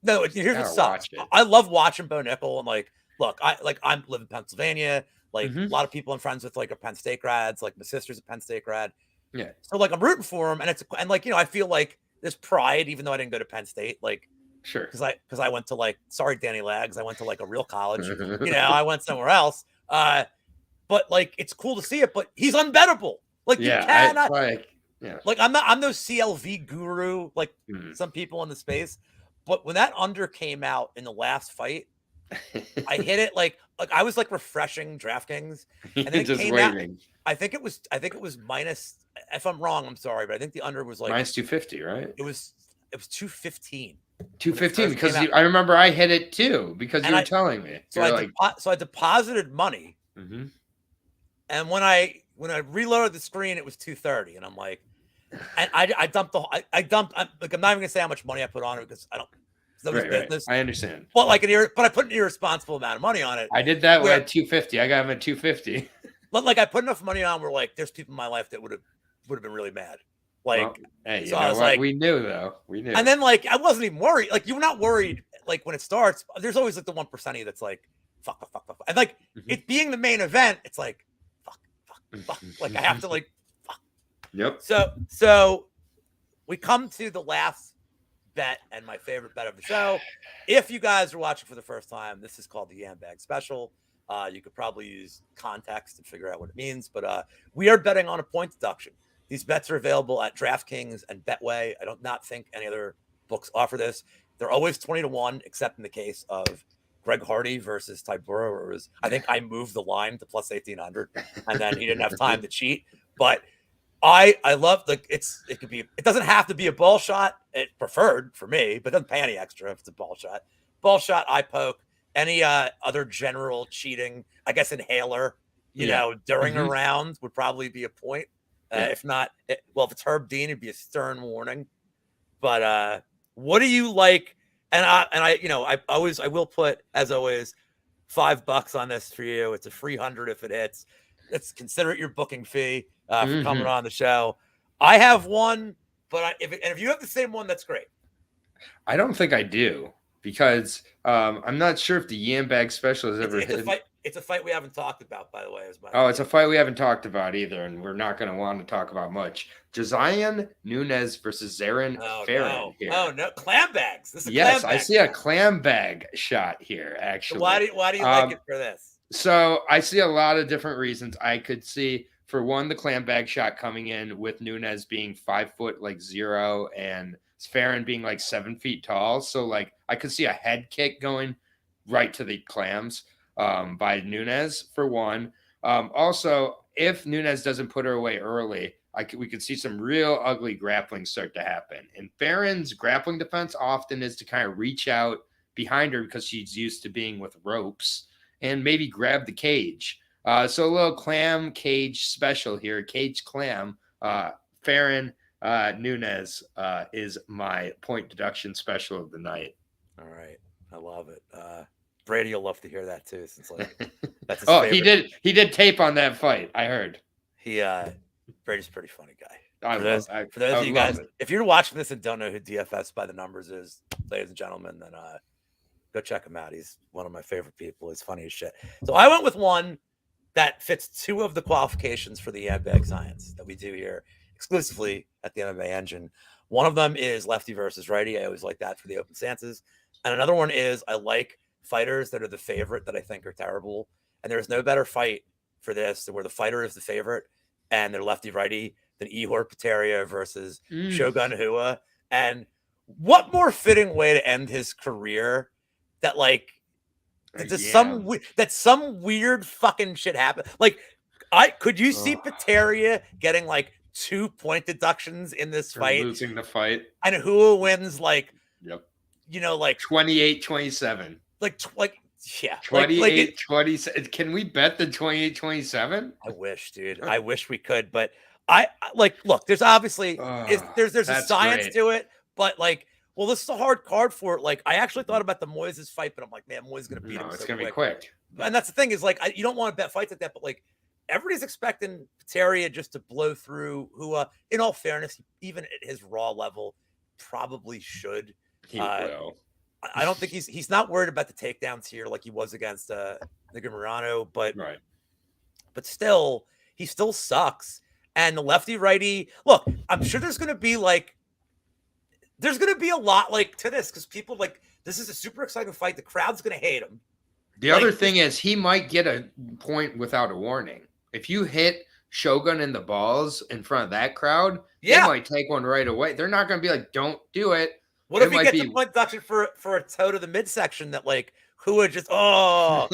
No, here's what sucks. I love watching Bo Nickel, and like, look, I live in Pennsylvania. Like a lot of people I'm friends with, like, are Penn State grads. Like my sister's a Penn State grad. Yeah. So like I'm rooting for him, and I feel like there's pride, even though I didn't go to Penn State. Like, sure, because I went to Danny Lags, I went to like a real college. I went somewhere else. But like it's cool to see it. But he's unbettable. Like you cannot. Like I'm no CLV guru like some people in the space. But when that under came out in the last fight, I hit it like I was like refreshing DraftKings, and then it just came waiting. out. I think it was minus. If I'm wrong, I'm sorry, but I think the under was like minus 250, right? It was 215. 215 because I remember I hit it too because you were telling me. So I deposited money, and when I reloaded the screen, it was 230, and I'm like, and I dumped I'm not even gonna say how much money I put on it because I don't. Business. I understand. Well, but I put an irresponsible amount of money on it. I did that at 250. I got him at 250. But like I put enough money on where like there's people in my life that would have been really mad. Like, hey, so I was like, we knew though. We knew. And then like I wasn't even worried. Like you're not worried. Like when it starts, there's always like the 1% of you that's like fuck. And like it being the main event, it's like fuck. Like I have to like fuck. Yep. So we come to the last bet and my favorite bet of the show. If you guys are watching for the first time, this is called the Handbag Special. You could probably use context to figure out what it means, but we are betting on a point deduction. These bets are available at DraftKings and Betway. I don't not think any other books offer this. They're always 20-1, except in the case of Greg Hardy versus Tybura, where it was, I think I moved the line to plus 1,800, and then he didn't have time to cheat. But I love it doesn't have to be a ball shot. It preferred for me, but it doesn't pay any extra if it's a ball shot. Ball shot, eye poke. any other general cheating, I guess inhaler, during a round would probably be a point. If not, if it's Herb Dean, it'd be a stern warning. But what do you like? And I will put, as always, $5 on this for you. It's a free 100 if it hits. Let's consider it your booking fee for coming on the show. I have one, but if you have the same one, that's great. I don't think I do, because I'm not sure if the Handbag special has ever hit. It's a fight we haven't talked about, by the way. It's a fight we haven't talked about either, and we're not going to want to talk about much. Josiah Nunes versus Zarin Ferreira here. Oh, no. Clam bags. This is yes, clam bag I see a clam bag shot here, actually. So why do you like it for this? So I see a lot of different reasons. I could see, for one, the clam bag shot coming in with Nunes being 5'0" and Ferreira being like 7 feet tall. So like I could see a head kick going right to the clams by Nunes, for one. Also, if Nunes doesn't put her away early, we could see some real ugly grappling start to happen. And Ferreiren's grappling defense often is to kind of reach out behind her because she's used to being with ropes and maybe grab the cage. So a little clam cage special here, cage clam. Ferreira Nunes is my point deduction special of the night. All right, I love it. Brady will love to hear that too, since that's his favorite. He did tape on that fight. I heard. Brady's a pretty funny guy. For those of you guys, if you're watching this and don't know who DFS by the numbers is, ladies and gentlemen, then go check him out. He's one of my favorite people. He's funny as shit. So I went with one that fits 2 of the qualifications for the Handbag Science that we do here exclusively at the MMA Engine. One of them is lefty versus righty. I always like that for the open stances. And another one is I like fighters that are the favorite that I think are terrible. And there's no better fight for this where the fighter is the favorite and they're lefty righty than Ihor Potieria versus Shogun Rua. And what more fitting way to end his career that some weird fucking shit happened. Like could you see Potieria getting like 2 point deductions in this fight, losing the fight, and Rua wins 28-27. Yeah. 28-27. Can we bet the 28-27? I wish, dude. I wish we could, but I look, there's obviously there's a science to it, but this is a hard card for it. I actually thought about the Moises fight, but I'm like, man, Moises gonna beat him. It's gonna be quick. And that's the thing is you don't want to bet fights like that, but everybody's expecting Potieria just to blow through Rua. In all fairness, even at his raw level, probably should. He will. I don't think he's not worried about the takedowns here like he was against Nigumurano, but still, he still sucks. And the lefty righty, look, I'm sure there's gonna be a lot to this because people this is a super exciting fight. The crowd's gonna hate him. The other thing is he might get a point without a warning. If you hit Shogun in the balls in front of that crowd, they might take one right away. They're not gonna be like, don't do it. What if he gets a point deduction for a toe to the midsection that Rua just Rua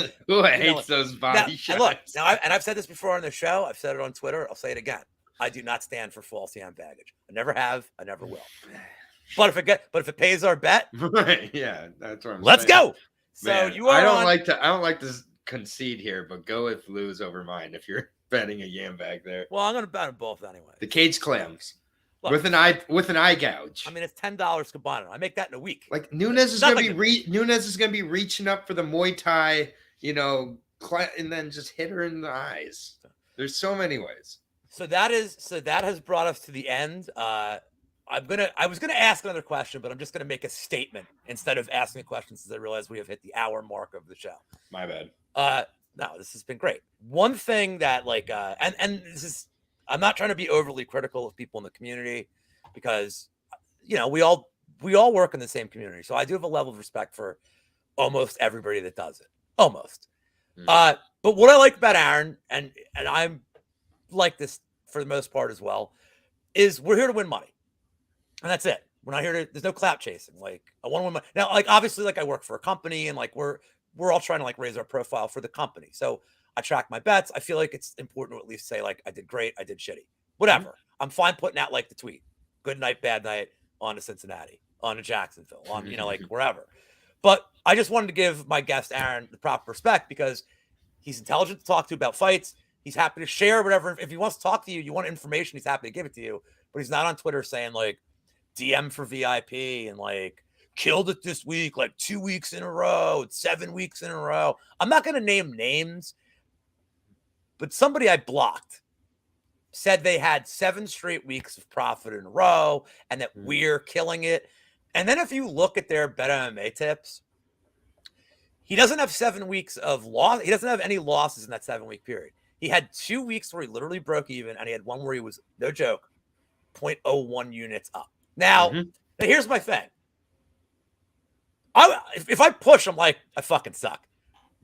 hates those body shots. I've said this before on the show. I've said it on Twitter. I'll say it again. I do not stand for false hand baggage. I never have. I never will. But if it pays our bet, right? Yeah, that's what I'm saying. Let's go. So Man, you are. I don't like to concede here, but go with Lou's over mine if you're betting a Handbag there. Well, I'm going to bet them both anyway. The cage clams. Look, with an eye gouge. I mean, it's $10 combined. I make that in a week. Nunes is gonna be reaching up for the Muay Thai, and then just hit her in the eyes. There's so many ways. So that has brought us to the end. I was gonna ask another question, but I'm just gonna make a statement instead of asking a question since I realize we have hit the hour mark of the show. My bad. No, this has been great. One thing that and this is. I'm not trying to be overly critical of people in the community because, we all work in the same community. So I do have a level of respect for almost everybody that does it. Almost. But what I like about Aaron, and I'm like this for the most part as well, is we're here to win money. And that's it. We're not here there's no clout chasing. I want to win money. Now, obviously, I work for a company and we're all trying to raise our profile for the company. So I track my bets. I feel like it's important to at least say I did great, I did shitty, whatever. I'm fine putting out the tweet, good night, bad night, on to Cincinnati, on to Jacksonville, on wherever. But I just wanted to give my guest Aaron the proper respect because he's intelligent to talk to about fights. He's happy to share whatever. If he wants to talk to you, you want information, he's happy to give it to you. But he's not on Twitter saying like DM for VIP and like killed it this week, like 2 weeks in a row, 7 weeks in a row. I'm not going to name names, but somebody I blocked said they had 7 straight weeks of profit in a row and that we're killing it. And then if you look at their Bet MMA tips, he doesn't have 7 weeks of loss. He doesn't have any losses in that 7-week period. He had 2 weeks where he literally broke even, and he had one where he was, no joke, 0.01 units up. Now, here's my thing. If I push, I'm like, I fucking suck.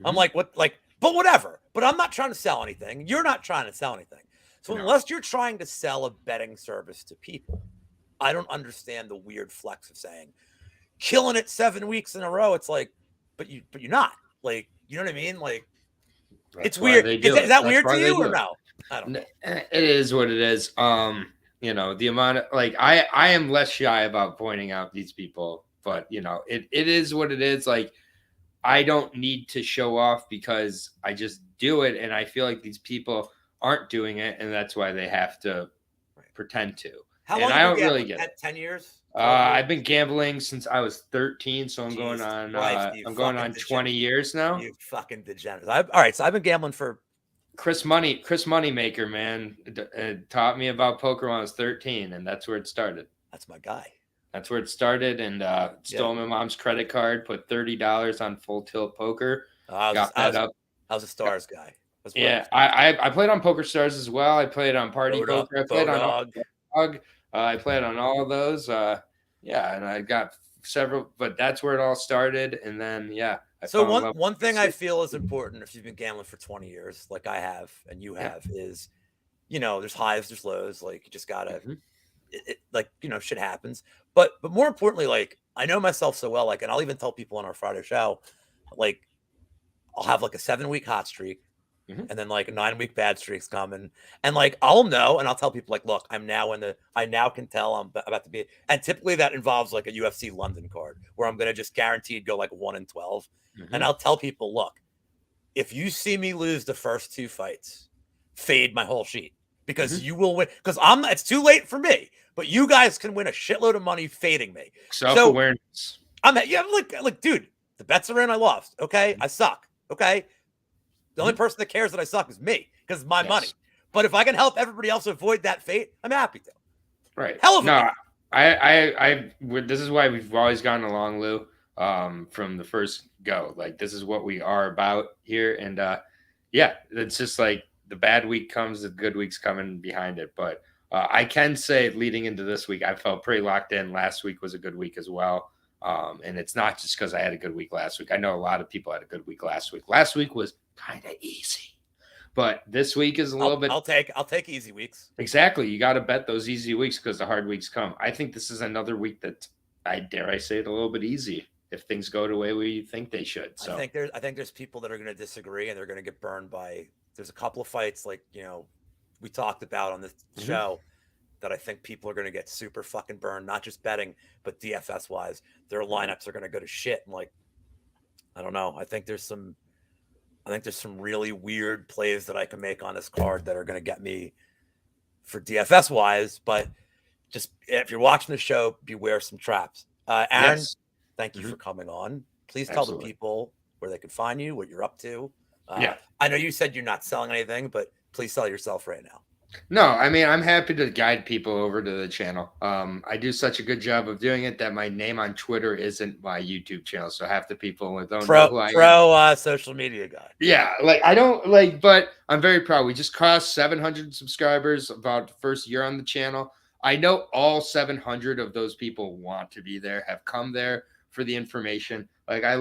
I'm like, what? Like, but whatever. But I'm not trying to sell anything. You're not trying to sell anything. So unless you're trying to sell a betting service to people, I don't understand the weird flex of saying killing it 7 weeks in a row. It's like, but you're not. Like, you know what I mean? Like, it's weird. Is that weird to you or no? I don't know. It is what it is. You know, the amount of like I am less shy about pointing out these people, but you know, it is what it is. Like, I don't need to show off because I just do it, and I feel like these people aren't doing it, and that's why they have to pretend to. How long? And I don't really get it. 10 years. I've been gambling since I was 13, so I'm going on 20 years now. You fucking degenerate. All right, so I've been gambling for Chris Moneymaker, man, taught me about poker when I was 13, and that's where it started. That's my guy. That's where it started, and stole my mom's credit card, put $30 on Full Tilt Poker. Got that up. I was a Stars guy. Yeah, I played on Poker Stars as well. I played on Party Poker. I played on Dog. I played on all of those. Yeah, and I got several, but that's where it all started. And then, yeah. So one thing I feel is important if you've been gambling for 20 years, like I have and you have, is, you know, there's highs, there's lows. Like, you just gotta, like, you know, shit happens. But more importantly, like, I know myself so well, like, and I'll even tell people on our Friday show, like, I'll have like a 7-week hot streak. And then like a 9-week bad streak's coming, and like I'll know, and I'll tell people like, look, I now can tell I'm about to be, and typically that involves like a UFC London card where I'm gonna just guaranteed go like 1-12, and I'll tell people, look, if you see me lose the first 2 fights, fade my whole sheet because you will win. Because it's too late for me, but you guys can win a shitload of money fading me. Self-awareness. So, like, dude, the bets are in. I lost. Okay, I suck. Okay. The only person that cares that I suck is me because it's my money. But if I can help everybody else avoid that fate, I'm happy to. Right. Hell of a this is why we've always gotten along, Lou, from the first go. Like, this is what we are about here. And yeah, it's just like the bad week comes, the good week's coming behind it. But I can say leading into this week, I felt pretty locked in. Last week was a good week as well. And it's not just because I had a good week last week. I know a lot of people had a good week last week. Last week was kind of easy, but this week is a little bit. I'll take easy weeks. Exactly. You got to bet those easy weeks because the hard weeks come. I think this is another week that I say it a little bit easy if things go the way we think they should. So I think there's people that are going to disagree and they're going to get burned by. There's a couple of fights like, you know, we talked about on this show that I think people are going to get super fucking burned, not just betting, but DFS wise. Their lineups are going to go to shit. And like, I don't know. I think there's some really weird plays that I can make on this card that are going to get me for DFS wise. But just if you're watching the show, beware some traps. Aaron, thank you for coming on. Please tell the people where they can find you, what you're up to. I know you said you're not selling anything, but please sell yourself right now. No, I mean, I'm happy to guide people over to the channel. I do such a good job of doing it that my name on Twitter isn't my YouTube channel. So half the people don't know who I am. Social media guy. Yeah, like I don't like, but I'm very proud. We just crossed 700 subscribers about the first year on the channel. I know all 700 of those people want to be there, have come there for the information. Like I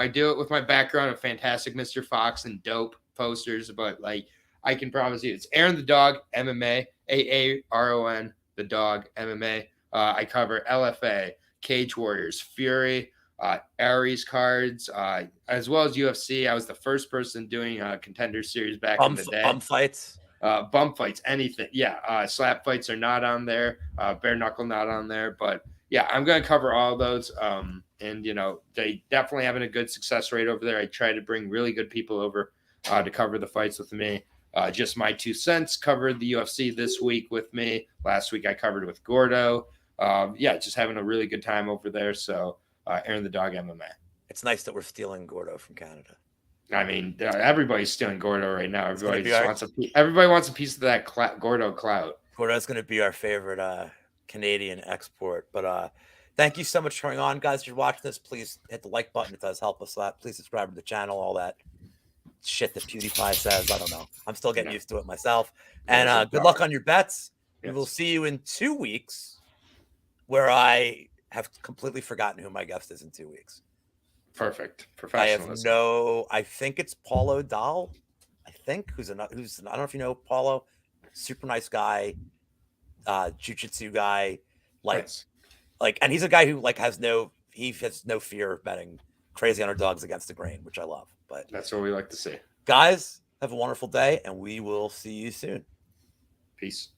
do it with my background of Fantastic Mr. Fox and dope posters, but like, I can promise you, it's Aaron the Dog MMA, AARON the Dog MMA. I cover LFA, Cage Warriors, Fury, Aries cards, as well as UFC. I was the first person doing a Contender Series back in the day. Bump fights, anything. Yeah, slap fights are not on there. Bare knuckle not on there, but yeah, I'm going to cover all those. And they definitely having a good success rate over there. I try to bring really good people over to cover the fights with me. Just my 2 cents covered the UFC this week with me. Last week I covered with Gordo. Yeah, just having a really good time over there. So Aaron the Dog MMA. It's nice that we're stealing Gordo from Canada. I mean, everybody's stealing Gordo right now. Everybody wants a piece of that Gordo clout. Gordo's going to be our favorite Canadian export. But thank you so much for coming on, guys. If you're watching this, please hit the like button. It does help us a lot. Please subscribe to the channel. All that shit that PewDiePie says. I don't know. I'm still getting used to it myself. And good luck on your bets. Yes. We will see you in 2 weeks, where I have completely forgotten who my guest is in 2 weeks. Perfect. Professionalism. I think it's Paulo Dahl. I think who's I don't know if you know Paulo. Super nice guy, jiu-jitsu guy, nice. And he's a guy who has no fear of betting crazy underdogs against the grain, which I love. But that's what we like to see. Guys, have a wonderful day, and we will see you soon. Peace.